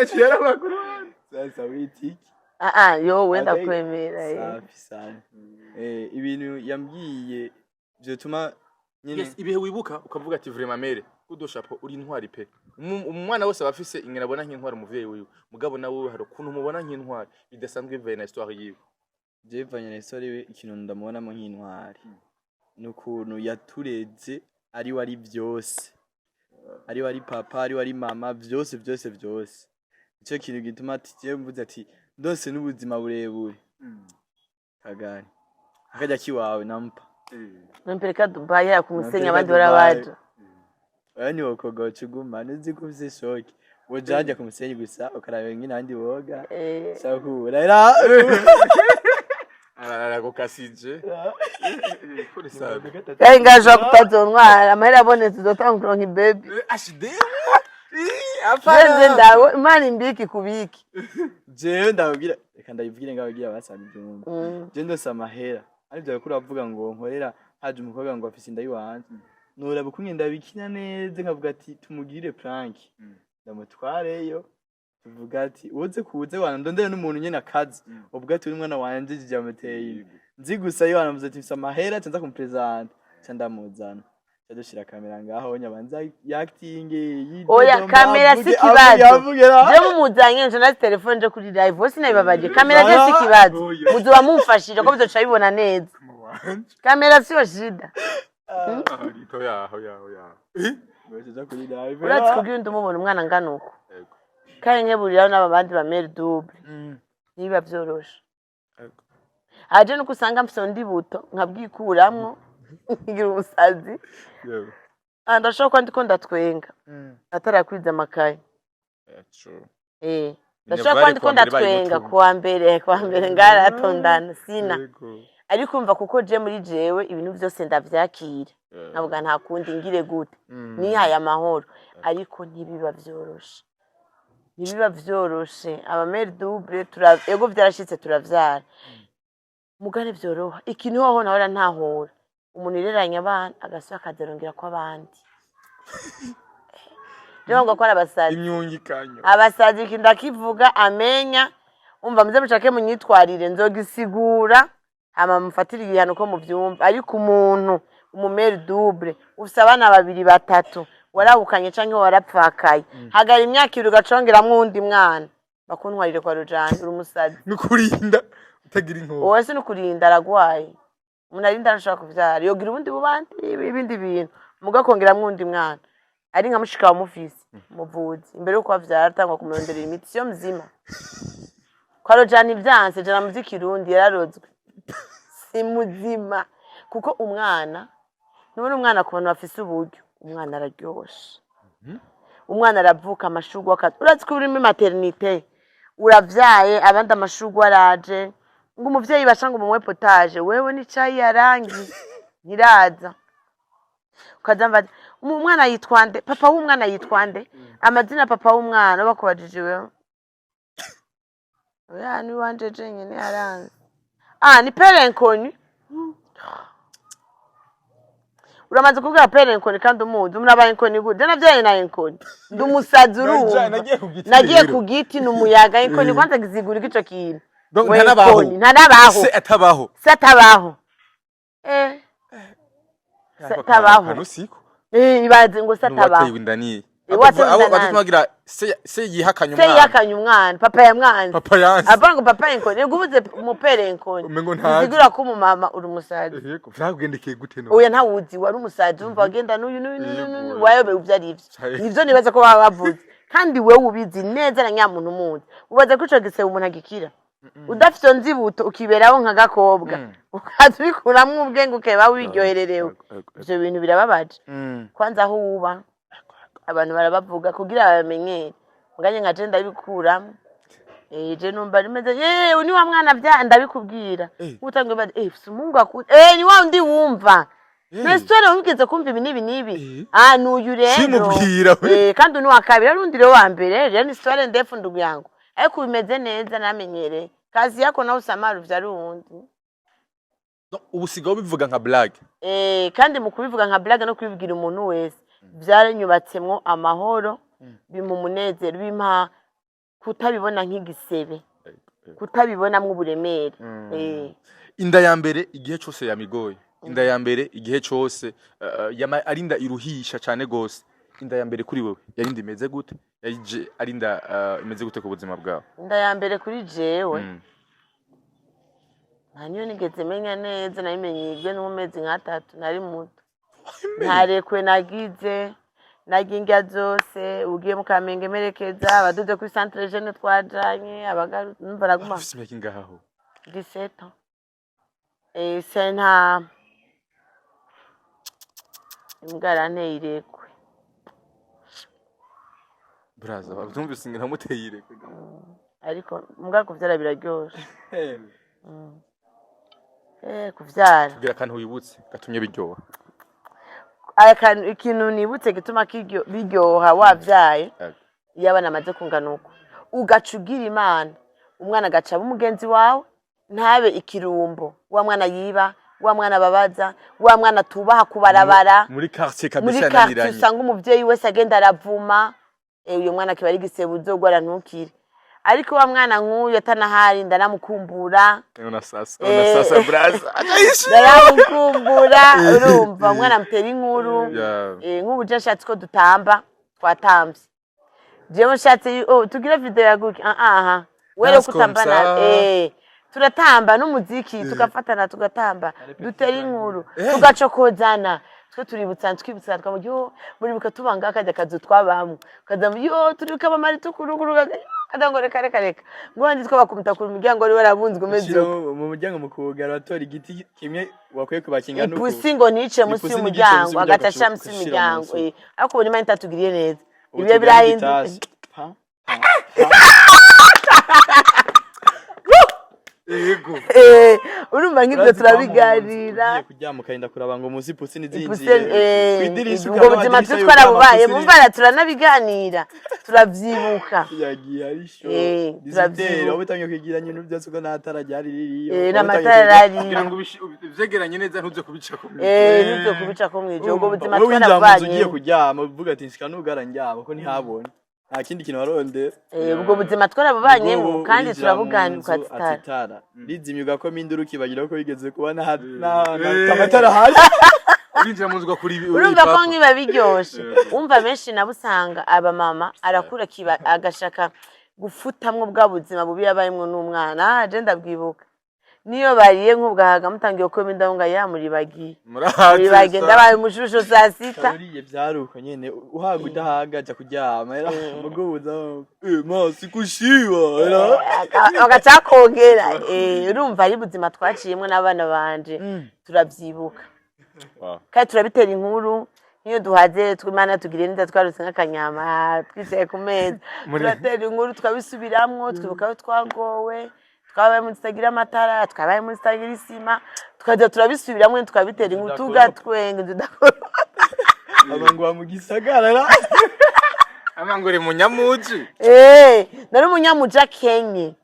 cyera makuru sasa witiki Yo wenda kwemera safi sana ibintu yambwiye byo tuma nyine yes ibihe wibuka ukavuga ati vraiment mere kudo chapeau uri intwari pe umwana wose abafise ingena abona nk'intwari umuvyeyi wiwe mugabo nawe hari ukuntu mubona nk'intwari bidasanzwe bivaye na histoire yiwe jevanye na histoire we ikintu ndamubonamo nk'intwari n'ukuntu yatureze ari wari byose ari wari papa ari wari mama byose icyo kintu gituma ati je mvuze ati ndose n'ubuzima burebure kagani akajya kiwawe nampa Nampeleka Dubai ya kumusenya abandi barabaje. Wani wokoga chuguma nuzi kuvise shoki. Wojaje kumusenyi gusa ukaraba ngine andi woga. Sakura era. Arara gukasije. Kuri sabe. Ngaje kutazonwara amahera abonetse uzotangura nk'ibaby. Ashide. Afanye ndawe imana mbiki kubiki. Je ndabwira reka ndabivugire ngabwira basabye umuntu. Je ndose amahera. Aribyo yakura avuga ngo nkorera haje umukobwa ngo afise inda yiwanje nora bukunye ndabikina neza nkavuga ati tumugirire prank ndamutwareyo tuvuga ati uze kuze wana ndondera n'umuntu nyene akazi ubwo ati umwana wanje jijamuteye nzi gusa yo anavuze ati fisa mahera canza kumpresent candamuzana cadushira kamera ngaho nyabanza acting oya kamera sikibazo je mumuzanye nje na telefone nje kuri live bose nabibabaje kamera je sikibazo muzoba mumfashije ko bizoca bibona neza kamera sio shida oya Wewe kuri live uretse kugira ndumubona umwana nganuko kandi nkeburira n'abandi ba mère double niba byoroshe aje nuko usanga mfite ndi buto nkabwikuramwo ngira umusazi ndashaka ndiko ndatwenga atarakwiza amakaye ndashaka ndiko ndatwenga kuwa mbere ngaratondana sina ariko umva kuko je muri jewe ibintu byose ndavyakira navuga nta kundi ngire gute nihaye amahoro ariko ntibiba byoroshe aba mère double ego vyarashitse turavyara mugane vyoroha ikintu hoho nahora ntahora umuntu ireranye abana agasaba akazerongera ko abandi rero ngo akora abasazi imyungikanyo abasazi kindakivuga amenya umva muze mushake munyitwarire nzogisigura hama mufatira igihano ko muvyumva ariko umuntu umumere double ufise abana babiri batatu warawukanye canke warapfakaye hagara imyaka ibiri ugacongeramwo undi mwana bakuntwarire kwa Rujani uri umusazi nukurinda utagira inkoho wese nukurinda aragwaye umuntu arinda arashaka kuvyara yogira ubundi bubandi ibindi bintu mugakongeramwo undi mwana ari nka mushika wa mufisi muvuzi imbere yuko avyara atangwa kumuronderera imiti sio mzima kwa Rujani vyanse jana muzikirundi yararozwe si muzima kuko umwana nubona umwana ku bantu bafise uburyo umwana araryoshe umwana aravuka amashurwe urazi ko urimo maternité uravyaye abandi amashurwe araje ngo umuvyeyi bashanga umwe potage wewe ni cayi yarangi niraza ukazamba umwana yitwande papa w'umwana yitwande amazina papa w'umwana bakubajije wewe oya ni wanje jenyene yaranze ni pere inconnu uramaze kubwira pere inkoni kandi umuzi murabaye inkoni gute navyaye na inkoni ndi umusazi urumva nagiye ku giti n'umuyaga inkoni kwanza gizigura ico kintu donc ntanabaho se atabaho satabaho ibaze ngo satabaho wateye indani abo batumagira se yihakanye umwana papa yamwanze papa yanze abango papa inkoni gubuze umupere inkoni zigura ko umumama uri umusazi yego vyagendekeye gute no oya ntawuzi wari umusazi umva agenda n'uyu wayobe uvyari ivyo nivyo nibaza ko baba bavuze kandi wewe ubizi neza na nyamuntu umuzi ubaza ko ico gisebe umuntu agikira udafite nzibuto ukiberaho nka gakobwa ukazubikuramwo ubwenge ukeba wiryohererewe ivyo bintu birababaje kwanza aho uba abantu barabavuga kugira bamenyere nganye nka je ndabikuramwo je numva rimeze ni wa mwana vya ndabikubwira utangwe bade sumungu akuri ni wa ndi wumva Nesitore wigeze kumva ibi nibi nuyu rero simubwira kandi ni wa kabiri rundi rero wa mbere rero ni story ndefu ndugu yangu ariko bimeze neza namenyere kazi yako na usamaru vya rundi ubusigaho bivuga nka blague kandi mu kubivuga nka blague no kubibwira umuntu wese byaranyubatsemwo amahoro bimumunezero bimpa kutabibona nk'igisebe kutabibonamwo uburemere inda ya mbere igihe cyose yamigoye inda ya mbere igihe cyose arinda iruhisha cyane gose inda ya mbere kuri wewe yarinda imeze gute yarije arinda imeze gute ku buzima bwawe inda ya mbere kuri jewe ntanyo nigeze menya neza nayimenyijwe n'umezi nka 3 nari muto ntarekwe nagize naginga zose ugiye mu Kamenge merekeza abaduze kuri centre jeune twajanye abagaru numva naguma afite imyaka ingaho 17 sena imgarane irekwe braza batumvise ngira muteye irekwe ariko mbwa kuvyara biraryoshe kuvyara kugira kantu wibutse gatumye biryoha ikintu nibutse gituma biryoha wavyaye iyo abana amaze kunganuka ugacugira Imana umwana agaca umugenzi wawe ntabe ikirumbo wa mwana yiba wa mwana babaza wa mwana tubaha kubarabara muri quartier kabisa yaniranye muri quartier usanga umuvyeyi wese agenda aravuma uyo mwana kiba ari gisebuzo gwara ntukire ariko wa mwana nk'uyu atanahari ndanamukumbura ona sasa braza ndanamukumbura urumva umwana mutera inkuru nk'ubu je nshatse ko dutamba twatambye jewe nshatse tugira video yaguki wero kutambana turatamba n'umuziki tugafatana tugatamba dutera inkuru tugacokozana twe tuributsa twibutsa twamujyo muri bikatubanga akajya kazu twabamwe kaza turibuka amamari tukuruguru kadango reka ngo ndi twabakumta ku muryango ari warabunzwe umeze mu muryango mukugara batora igiti kimwe wakwiye kubakinga nuko ipusi ngo nice musi y'umuryango agatasha musi y'umuryango ariko buri mani tatugiriye neza ibiye birahinduka yego urumva nk'ibyo turabiganira kuryama karinda kuraba ngo muzi pusi nizinzi kwidirisha ubwo buzima twarabubaye mumvara turanabiganira turavyibuka yagiye arisho dizitero ubutangiye kwigira nyine byose ko natara ryari ririyo n'amatara rariyo ngo vyegeranye neza ntuze kubica ko ntuze kubica ko mwije ubwo buzima twarabubanye ugiye kuryama uvuga ati nsikanugara njyama ko ntihabonye nta kindi kintu waronde ubwo buzima twarabubanyemo kandi turabuganirwa atitara rizimyuga ko minduru kibagira ko bigeze kuba na tamatara hasi urinjira mu nzwa kuri urumva ko nkiba biryoshe umva benshi nabusanga aba mama arakura kiba agashaka gufutamwe bwa buzima bubi yabayimwe n'umwana je ndabwibuka niyo bariye nk'ubwahaga mutangiye ko mindahunga yamuribagiye bagenda baye mushusho saa 6 uriye byaruko nyene uhaga udahagaja kuryama era mugubuza masi kushiba era bagacakongera urumva ari buzima twaciyemwe n'abana banje turavyibuka kandi turabitera inkuru niyo duhaze twimana tugire neza twarutse nk'akanyama twicaye ku meza turatera inkuru twabisubiramwo twibuka twagowe twabaye mu stagira amatara twabaye mu stagira isima tukajya turabisubiramwe tukabitera inkuru tugatwenge tudakora abantu bamugisagara amangore munyamuji nari umunyamuja Kenye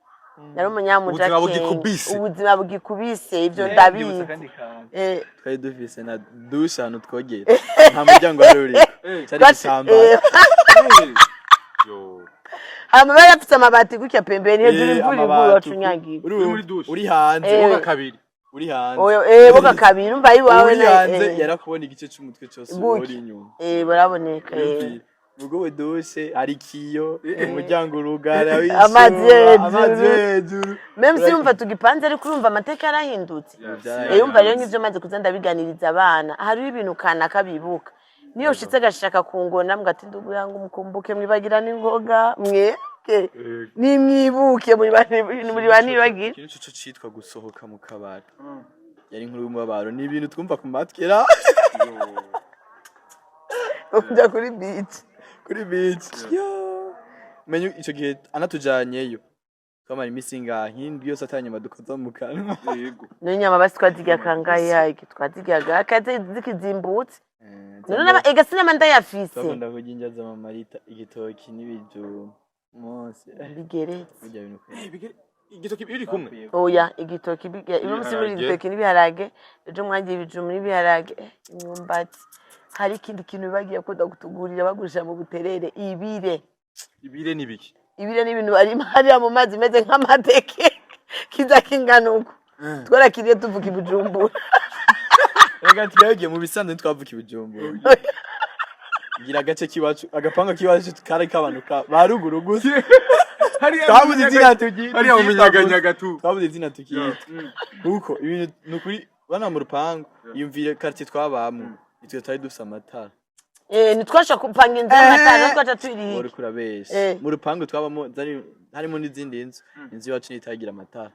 nari umunyamuja Ubuzima kenge. bugikubise. Ubuzima bugikubise ivyo Ndibutsa ndabizi kandi kantu. Eh, Twari dufise na dushe ahantu twogera. Nta muryango wari uri. Cyari twasi- gitambara. eh, Yo. hama bari bafise amabati gutya pembeni hejuru imvura igura wacunyagira Uri muri douche. Uri hanze. Eh. Woga kabiri. Uri hanze. oyo boga kabiri umva yiwawe Uri hanze yarakubona igice c'umutwe cyose uri inyuma. baraboneka Ubwo we dushe ari kiyo umuryango urugara Amazi hejuru. amazi hejuru. meme si yumva tugipanze ariko urumva amateka yarahindutse yumva rero nk'ivyo maze kuza ndabiganiriza abana hariho ibintu kanaka bibuka niyo ushitse gashaka kungona mbwa ati ndugu yangu mukumbuke mwibagira n'ingoga mweke nimwibuke muri bani bagira Ikintu cyo citwa gusohoka mu kabari. Yari inkuru y'umubabaro ni ibintu twumva ku matkera kujya kuri beach kuri beach. Menyu ico gihe anatujanyeyo. Kamara imisi ngahi ndyo yose atanyama dukoza mu kanwa. Yego. n'inyama basi twazirya kangahe iki twaziryaga akaze zikizimbutse none ega sinama ndayafise Twakunda kujinja za mamarita igitoki n'ibijumba. Mose. bigeretse Bijya bintu kwe. Igitoki biri kumwe. oya igitoki uno musi muri igitoki n'ibiharage ejo mwagiye ibijumba n'ibiharage imyumbati hari ikindi kintu bagiye kuda kutugurira bagurisha mu buterere Ibire ni biki? ibire n'ibintu bari hariya mu mazi meze nk'amateke kiza kingana uko twarakiriye tuvuga ibujumbura Rega twagiye mu bisanzwe twavuka ibijumbu. Gira agace kiwacu agapanga kiwacu kare kabanuka baruguru gusa. Twabuze izina tugiye. Hariya mu minyaganya tu. Twabuze izina tukiyita. Kuko ibintu nukuri bana mu rupango yumvire quartier twabamwe. Itwe twari dufise amatara. ntitwasha kupanga inzu y'amatara twaca twiriye Uri kurabesha. Mu rupango twabamo harimo n'izindi nzu. Inzu yacu itagira amatara.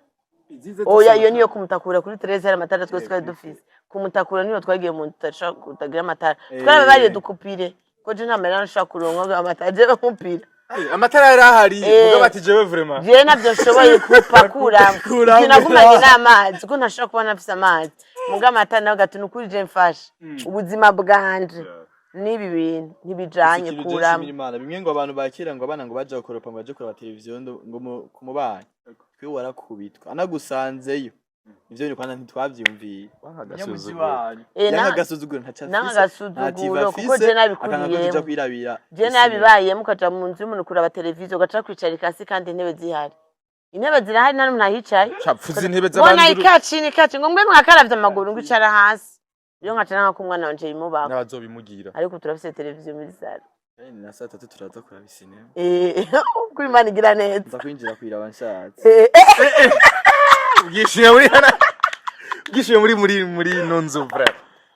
oya iyo niyo kumutakura kuri Teresa hari amatara twese twari dufise kumutakura niyo twagiye mu ntasha kutagira amatara twarabariye dukupire ko je ntamera nshaka kuronka amatara je bampira Amatara yari ahari. Muga bati jewe vraiment. je navyo nshoboye kupakura kinagumanye n'amazi ko ntashaka kuba nafise amazi muga amatara nawe gati nukuri je mfasha ubuzima bwanje nibi bintu ntibijanye kuramo bimwe ngo abantu bakira ngo abana ngo baje gukoropa ngo baje kuraba televiziyo ngo kumubanye twe warakubitwa anagusanzeyo ivyo bintu kwana ntitwavyumviye n'agasuzuguro n'agasuzuguro kuko je nabikuriye je nabibaye mukaja mu nzu y'umuntu kuraba televiziyo gaca kwicara ikasi kandi intebe zihari intebe zirahari nta muntu ahicaye Chapfuze intebe bona z'abandi. ikaci ngo mwe mwakaravye amaguru ngo icara hasi iyo nkaca nka kumwana wanje yimubaka N'abazobimugira. ariko turafise televiziyo muri sale na saa 3 turaza kuraba sinema kuri Imana igira neza nza kwinjira kwiraba nshatse Ugishije muri nonzo bra.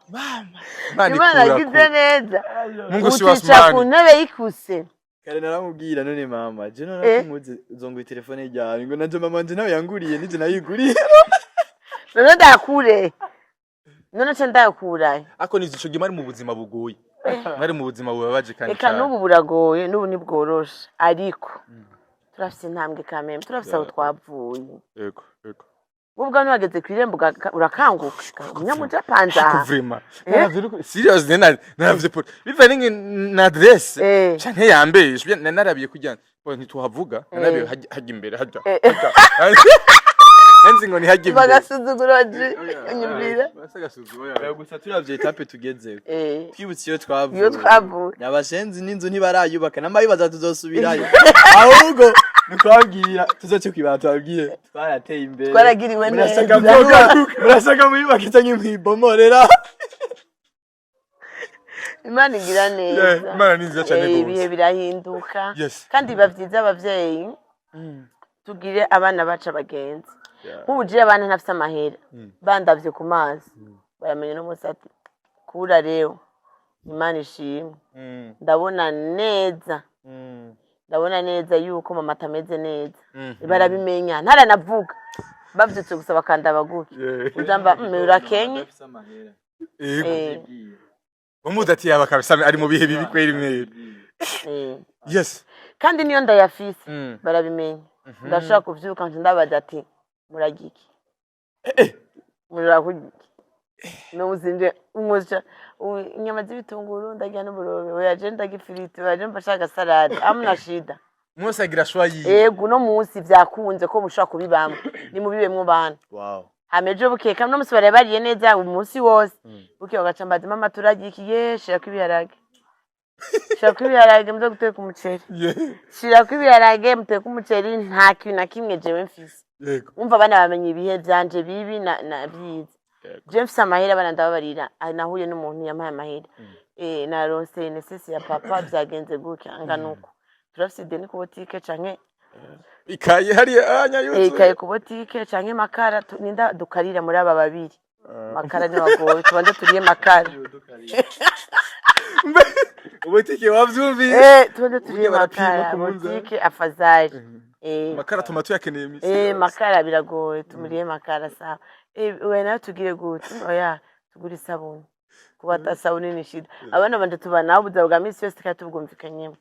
Mama. Imana igize neza Mungu si uticara ku wasmani. ntebe yikuse kare naramubwira none mama je narakumuje uzonguye telefone yawe ngo nanje mama nje nawe yanguriye nije nayiguriye none ndakure none ce ndakuraye Ako ni ico gimari mu buzima bugoye. Mwari mu buzima bubabaje kandi. eka n'ubu buragoye n'ubu nibworoshe ariko turafise intambwe kameme turafise aho twavuye Yego. ubwo nuhageze kw'irembo urakanguka umunyamuja panza Vraiment. Serious naravye pour. Bivanye na adresse. Canke yambeshe narabiye kujyana. Ntituhavuga. Narabiye hajya imbere hajya. Henzi ngo ni hajya imbere. bagasuzugura nyumvira gusa turavye etape tugeze eh twibutse iyo iyo twavuye nyabashenzi n'inzu ntibarayubaka n'amabibaza tuzosubirayo ahubwo nukwabwira tuzoce kwibara twabwiye twarateye imbere twaragiriwe neza murasaka muyubaka canke mwibomorera Imana igira neza Imana ni nziza cyane gose. ibihe birahinduka Yes. kandi biba vyiza abavyeyi tugire abana baca bagenzi nk'ubujire abana ntafise amahera bandavye ku mazi baramenye n'umunsi ati kura rero Imana ishimwe ndabona neza yuko mama atameze neza barabimenya ntaranavuga bavyutse gusa bakandaba gutya uzamba urakenye Umudati yaba kabisa ari mu bihe bibi kweri mwere. Yes. kandi niyo ndayafise barabimenya ndashaka kuvyuka ndabaza ati muragiki muragiki nuzinje umusha inyama z'ibitunguru ndagira n'uburobe oya je ndagifiriti oya je mbashaka salade amna shida mwose agira shwa yiwe yego no munsi vyakunze ko mushobora kubibamwe ni mubibemwo bana wow hameje bukeka no musi barabariye neza umunsi wose buke bagaca mbazima amaturage ikiye shira kwibiharage shira kwibiharage mzo guteka umuceri shira kwibiharage muteka umuceri nta kintu na kimwe jewe mfise yego umva bana bamenye ibihe byanje bibi na byiza je mfise amahera bana ndababarira nahuye n'umuntu yampaye amahera na ronse nesesi ya papa byagenze gutya anganuko turafise deni ku botike canke ikaye hari anyayuze ikaye ku botike canke makara ninda dukarira muri aba babiri makara ni wagoye tubanze turiye makara ubotike wavyumvise tubanze turiye makara botike afazari makara tomatu yakeneye misi makara biragoye tumuriye makara sawa we nayo tugire gute oya tugure isabuni kubata sabuni ni shida abana banje tubana ubuza bwa misi yose kandi tubwumvikanyemo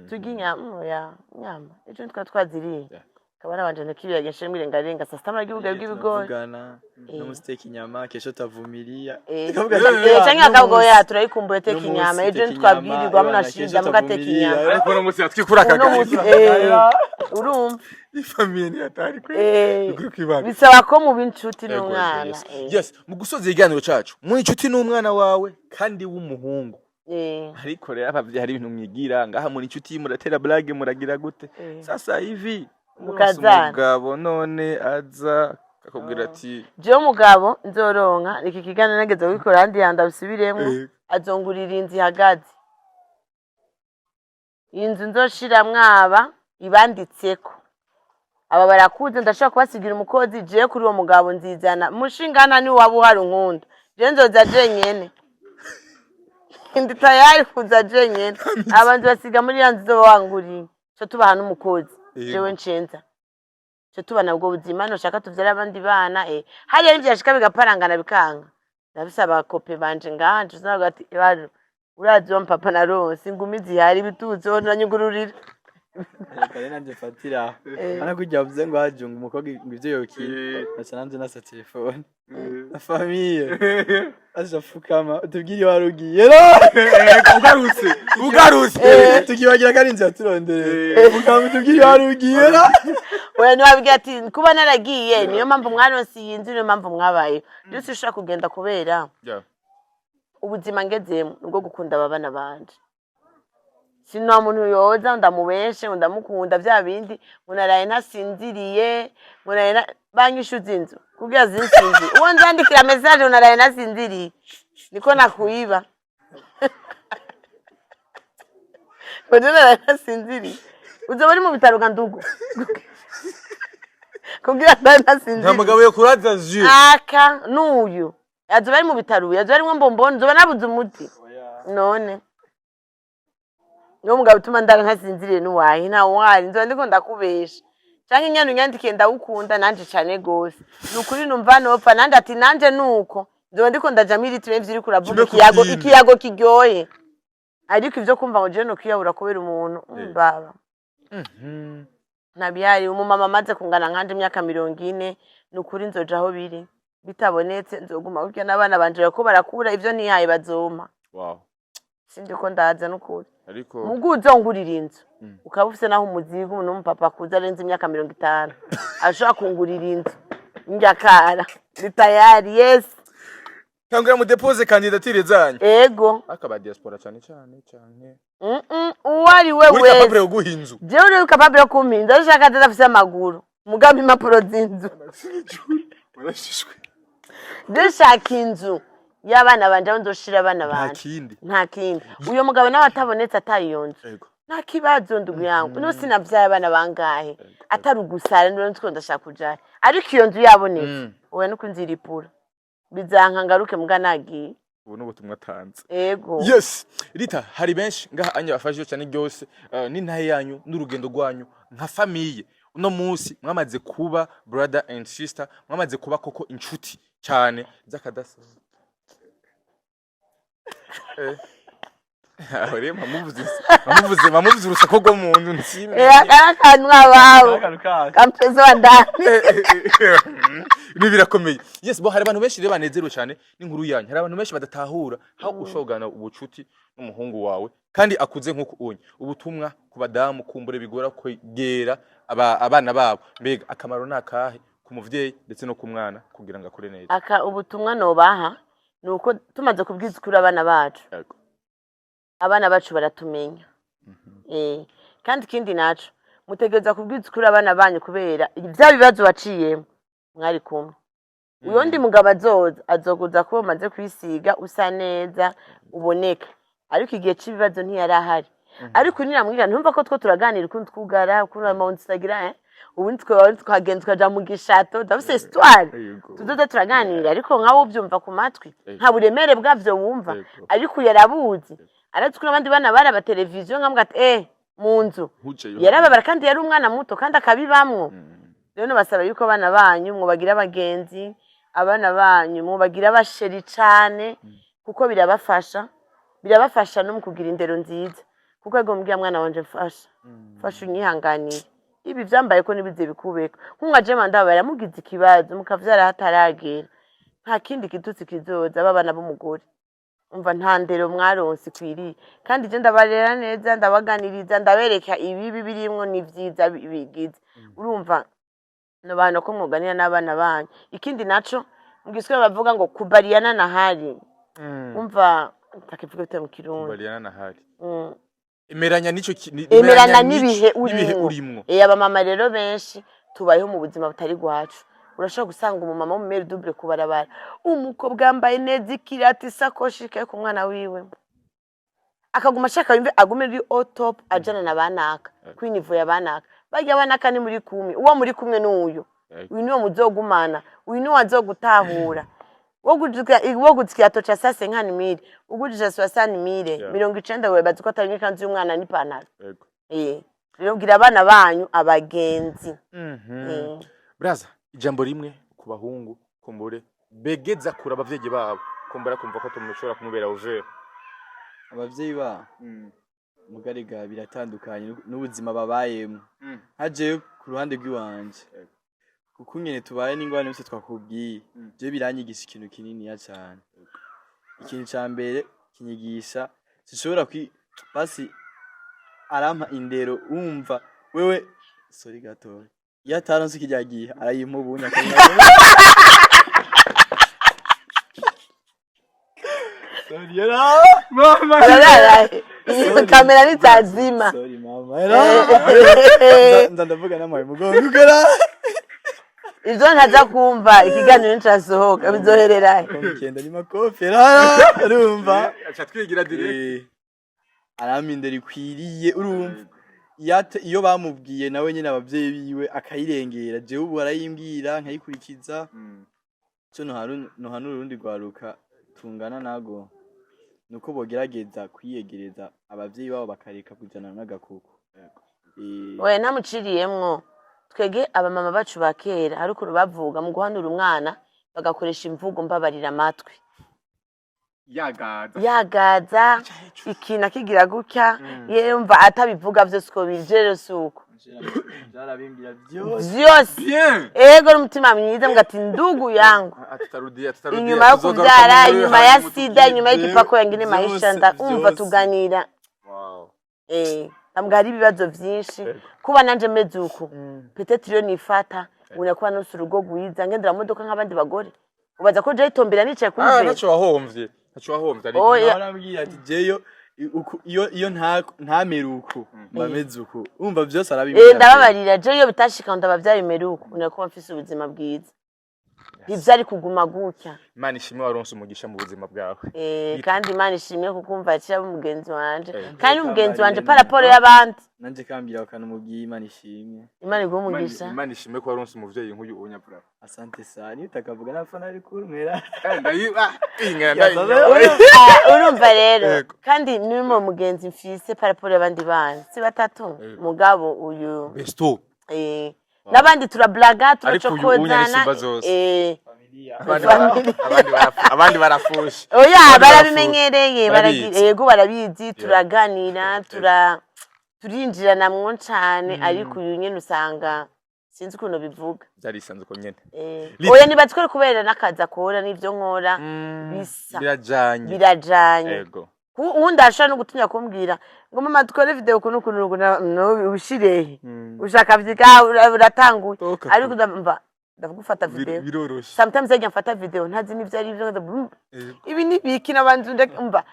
tuginya oya nyama ejo twaziriye kabana banje nakibirage shemire ngarenga saa 7 gibuga bw'ibigori tuvugana no musteki inyama kesho tavumilia cyangwa akabwo ya turayikumbuye teka inyama ejo twabwirirwa munashinja mugateka inyama ariko no musi yatwikura kagaye urumva ifamiye ni atari kwe bisaba ko mu bincuti n'umwana yes mu gusoza iganiro cacu mu incuti n'umwana wawe kandi w'umuhungu ariko rero abavye hari ibintu mwigira ngaha muri incuti muratera blague muragira gute sasa hivi umugabo none aza akubwira ati je umugabo nzoronka iki kigana nageze gukora handi yanda bisubiremo azongurira inzi hagazi inzu nzoshira mwaba ibanditseko aba barakuze ndashaka kubasigira umukozi je kuri uwo mugabo nzizana mushingana ni waba uhari nkunda je nzoza je nyene ndi tayari kuza je nyene abantu basiga muri yanzu zo wanguriye cyo tubaha n'umukozi jewe nshenza cyo tubana ubwo buzima no shaka tuvyara abandi bana hari ari byashika bigaparangana bikanga ndabisaba kope banje nganje uzaga ati baro urazi wa papa na rose ngumizi hari bituzo nanyugururira kare nanje fatira ana kujya vuze ngo hajunga umukobwa ngivyo yoki nanje nasa telefone na famille azafukama tubwiri warugiye ugaruse tukibagira kandi nzi aturondere ukamba tubwiri warugiye we nababwiye ati kuba naragiye niyo mpamvu mwaronsi yinzi niyo mpamvu mwabaye byose ushaka kugenda kubera ubuzima ngezemo nubwo gukunda abana banje sino muntu yoza ndamubeshe ndamukunda bya bindi munaraye ntasinziriye munaraye banyishuza inzu kugira zinsinzi uwo nzandikira message unaraye nasinziriye niko nakuiba naraye nasinziriye uzo bari mu bitaro gandugo kugira nasinziriye nta mugabo yo kuraza je aka nuyu azo bari mu bitaro yazo bari mbomboni zo banabuze umuti none no mugabo tuma ndara nkasinziriye nuwahi nta wari nzo ndiko ndakubesha canke inyana unyandike ndagukunda nanje cyane gose nukuri numva nopfa nande ati nanje nuko nzo ndiko ndajamira tire vyiri kuravuga ikiyago kiryoye ariko ivyo kumva ngo je no kiyabura kubera umuntu baba nabiyari umumama maze kungana nkanje imyaka 40 nukuri nzoja aho biri bitabonetse nzoguma kurya n'abana banje bako barakura ivyo ntihaye bazoma wow sindiko ndaza nukuri ariko muguzo ngurira inzu ukaba ufise naho umuzigo umuntu umupapa kuza arenze imyaka 50 ashaka kungurira inzu njakara ni tayari yes tangira mu depose candidature zanyu ego akaba diaspora cyane uwari we uri capable guhinzu je uri capable kumpinza ushaka atafise amaguru mugambi impapuro z'inzu barashishwe dushaka inzu y'abana banje nzoshira abana banje nta kindi uyo mugabo nawe atabonetse atayiyonze nta kibazo ndugu yangu no sinavyaye abana bangahe atari ugusara none twiko ndashaka kujara ariko iyo nzu yabonetse wowe nuko nziripura bizanka ngaruke muganagiye ubu n'ubutumwa tanze ego yes Rita hari benshi ngaha anya bafashije cyane byose n'intahe yanyu n'urugendo rwanyu nka famille uno munsi mwamaze kuba brother and sister mwamaze kuba koko inshuti cyane zakadasa ahore mamuvuze urusako rwo mu nzu nsime akarakanwa bawe kampezo ndani birakomeye yes bo hari abantu benshi reba nezerewe cyane n'inkuru yanyu hari abantu benshi badatahura aho ushogana ubucuti n'umuhungu wawe kandi akuze nk'uko unye ubutumwa ku badamu kumbure bigora kwegera abana babo mbega akamaro nakahe ku muvyeyi ndetse no ku mwana kugira ngo akure neza ubutumwa nobaha nuko tumaze kubwiza kuri abana bacu abana bacu baratumenya kandi ikindi naco mutegereza kubwiza kuri abana banyu kubera bya bibazo waciyemo mwari kumwe uyondi mugabo azoguza ko umaze kwisiga usa neza uboneka ariko igihe cy'ibibazo ntiyari ahari ariko niramwiga ntumva ko two turaganira ukuntu twugara ukuntu mu Instagram ubundi twagenda tukaja mu gishato ndafise histoire tudoda turaganira ariko nkawo ubyumva ku matwi nta buremere bwavyo wumva ariko yarabuzi aratukura abandi bana bara ba televiziyo nkamwe ati mu nzu yarababara kandi yari umwana muto kandi akabibamwo rero basaba yuko abana banyu mwobagira abagenzi abana banyu mwobagira abasheri cane kuko birabafasha no mu kugira indero nziza kuko agombye mwana wanje fasha unyihanganire ibi vyambaye ko nibize bikubeka nkunga je mandaba yaramugize ikibazo mukavyara hataragera nta kindi kitutsi kizoza babana b'umugore umva nta ndero mwaronse kwiri kandi je ndabarera neza ndabaganiriza ndabereka ibibi birimwo ni vyiza bigize urumva no bana ko mwoganira n'abana banyu ikindi naco mugiswe bavuga ngo kubariyana na hari umva takivuga bita mu kirundi kubariyana na hari emeranya nico emerana nibihe urimwo abamama rero benshi tubayeho mu buzima butari gwacu urashobora gusanga umumama wo mu meri double kubarabara umukobwa yambaye neza ikirati isakoshi ke ku mwana wiwe akaguma ashaka yumve agume uri top ajana na banaka kwinivo ya banaka bajya banaka ni muri kumwe uwo muri kumwe n'uyo uyu niwo muzogumana uyu niwo azogutahura wogutsikia tocha sase nkani mire ugujije swasani mire 90 we bazuko atari kanzu y'umwana n'ipantaro rero gira abana banyu abagenzi braza ijambo rimwe ku bahungu kumbure begeza kura abavyeyi babo kumbura kumva ko tumushobora kumubera ouvert abavyeyi ba mugariga biratandukanye n'ubuzima babayemo haje ku ruhande rw'iwanje kuko nyene tubaye n'ingwane bose twakubwiye je biranyigisha ikintu kinini ya cyane ikintu cyambere kinyigisha sishobora basi arampa indero umva wewe sorry gato yataronse kijyagiye arayimubunya sorry yara mama kamera ni tazima sorry mama ndavuga namaye mugongo ukara Izo ntaza kumva ikiganiro ncasohoka bizoherera kenda ni makofera urumva acha twigira direct aramindera ikwiriye urumva iyo bamubwiye nawe nyine abavyeyi biwe akayirengera je ubu arayimbwira nkayikurikiza cyo no hanu urundi gwaruka tungana nago nuko bogerageza kwiyegereza abavyeyi babo bakareka kujana n'agakoko we namuciriyemwo twege abamama bacu bakera ariko bavuga mu guhanura umwana bagakoresha imvugo mbabarira amatwi yagaza ikina kigira gutya yumva atabivuga vyose ko bijero suko byarabimbira byose ego n'umutima mwiza ngati ndugu yangu atutarudia inyuma yo kubyara inyuma ya sida inyuma y'ikipako yangine maisha ndumva tuganira Namgari bibazo vyinshi kuba nanje mezuko peut-être iyo nifata unakuba no surugo gwiza ngendera modoka nk'abandi bagore ubaza ko je itombera nicaye kumve naco wahomvye arambwira ati jeyo iyo ntameruko bamezuko umva byose arabimbira ndababarira jeyo bitashika ndabavyaye meruko unakuba mfise ubuzima bwiza ivyari kuguma gutya Imana ishimwe waronse umugisha mu buzima bwawe kandi Imana ishimwe kukumva akira umugenzi wanje kandi umugenzi wanje paraporo y'abandi nanje kambira bakana umubwiye Imana ishimwe Imana igumugisha Imana ishimwe ko waronse umuvyeyi nk'uyu unyapura asante sana utakavuga nafana ari kurumera urumva rero kandi nimo mugenzi mfise paraporo y'abandi bandi si batatu mugabo uyu besto Nabandi turablaga turacokozana abandi barafusha oya barabimenyereye baragira yego barabizi turaganira turinjirana mwo cyane ariko uyu nyene usanga sinzi ukuntu bivuga byarisanze ko nyene oya nibatwere kubera nakaza kora nivyo nkora bisa birajanye yego uwundi ashobora no gutinya kumbwira ngo mama dukore video kuno ubishirehe ushaka vyiga uratanguye ariko ndagufata video biroroshe sometimes ajya mfata video ntazi n'ivyo ari byo ibi ni biki nabantu ndumva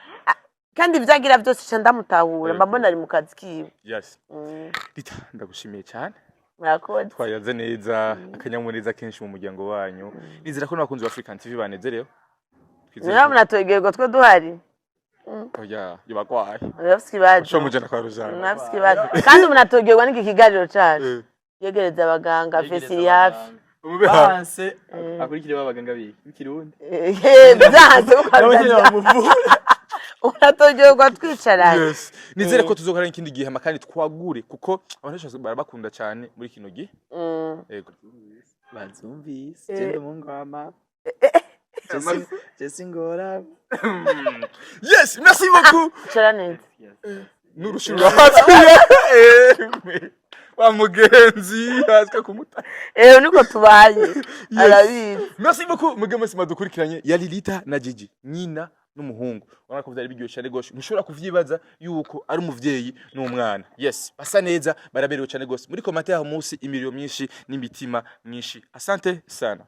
kandi vyagira byose cha ndamutahura mbona ari mu kazi kiwe yes Rita ndagushimiye cyane murakoze twayaze neza akanyamuneza kenshi mu muryango wanyu nizera ko nabakunzi ba African TV banezerewe niba munatogerwa twe duhari oya yabakwaye urafisi baje sho mujana kwa Ruzana urafisi baje kandi munatogerwa n'iki kiganiro cyane yegereza abaganga fesi hafi banse akurikire babaganga b'ikirundi byanze uratogerwa twicaranye yes nizere ko tuzokora ikindi gihe makandi twagure kuko abantu barabakunda cyane muri kino gihe yego bazumvise gende mu ngwama Jesse ngora yes merci beaucoup cyane nurushira wa mugenzi azka kumuta niko tubaye arabizi merci beaucoup mugeme sima dukurikiranye ya Lilita na Gigi nyina n'umuhungu urabona ko byari biryoshye cyane gose mushobora kuvyibaza yuko ari umuvyeyi n'umwana yes basa neza baraberewe cyane gose muri commentaire munsi imiriro myinshi n'imitima myinshi asante sana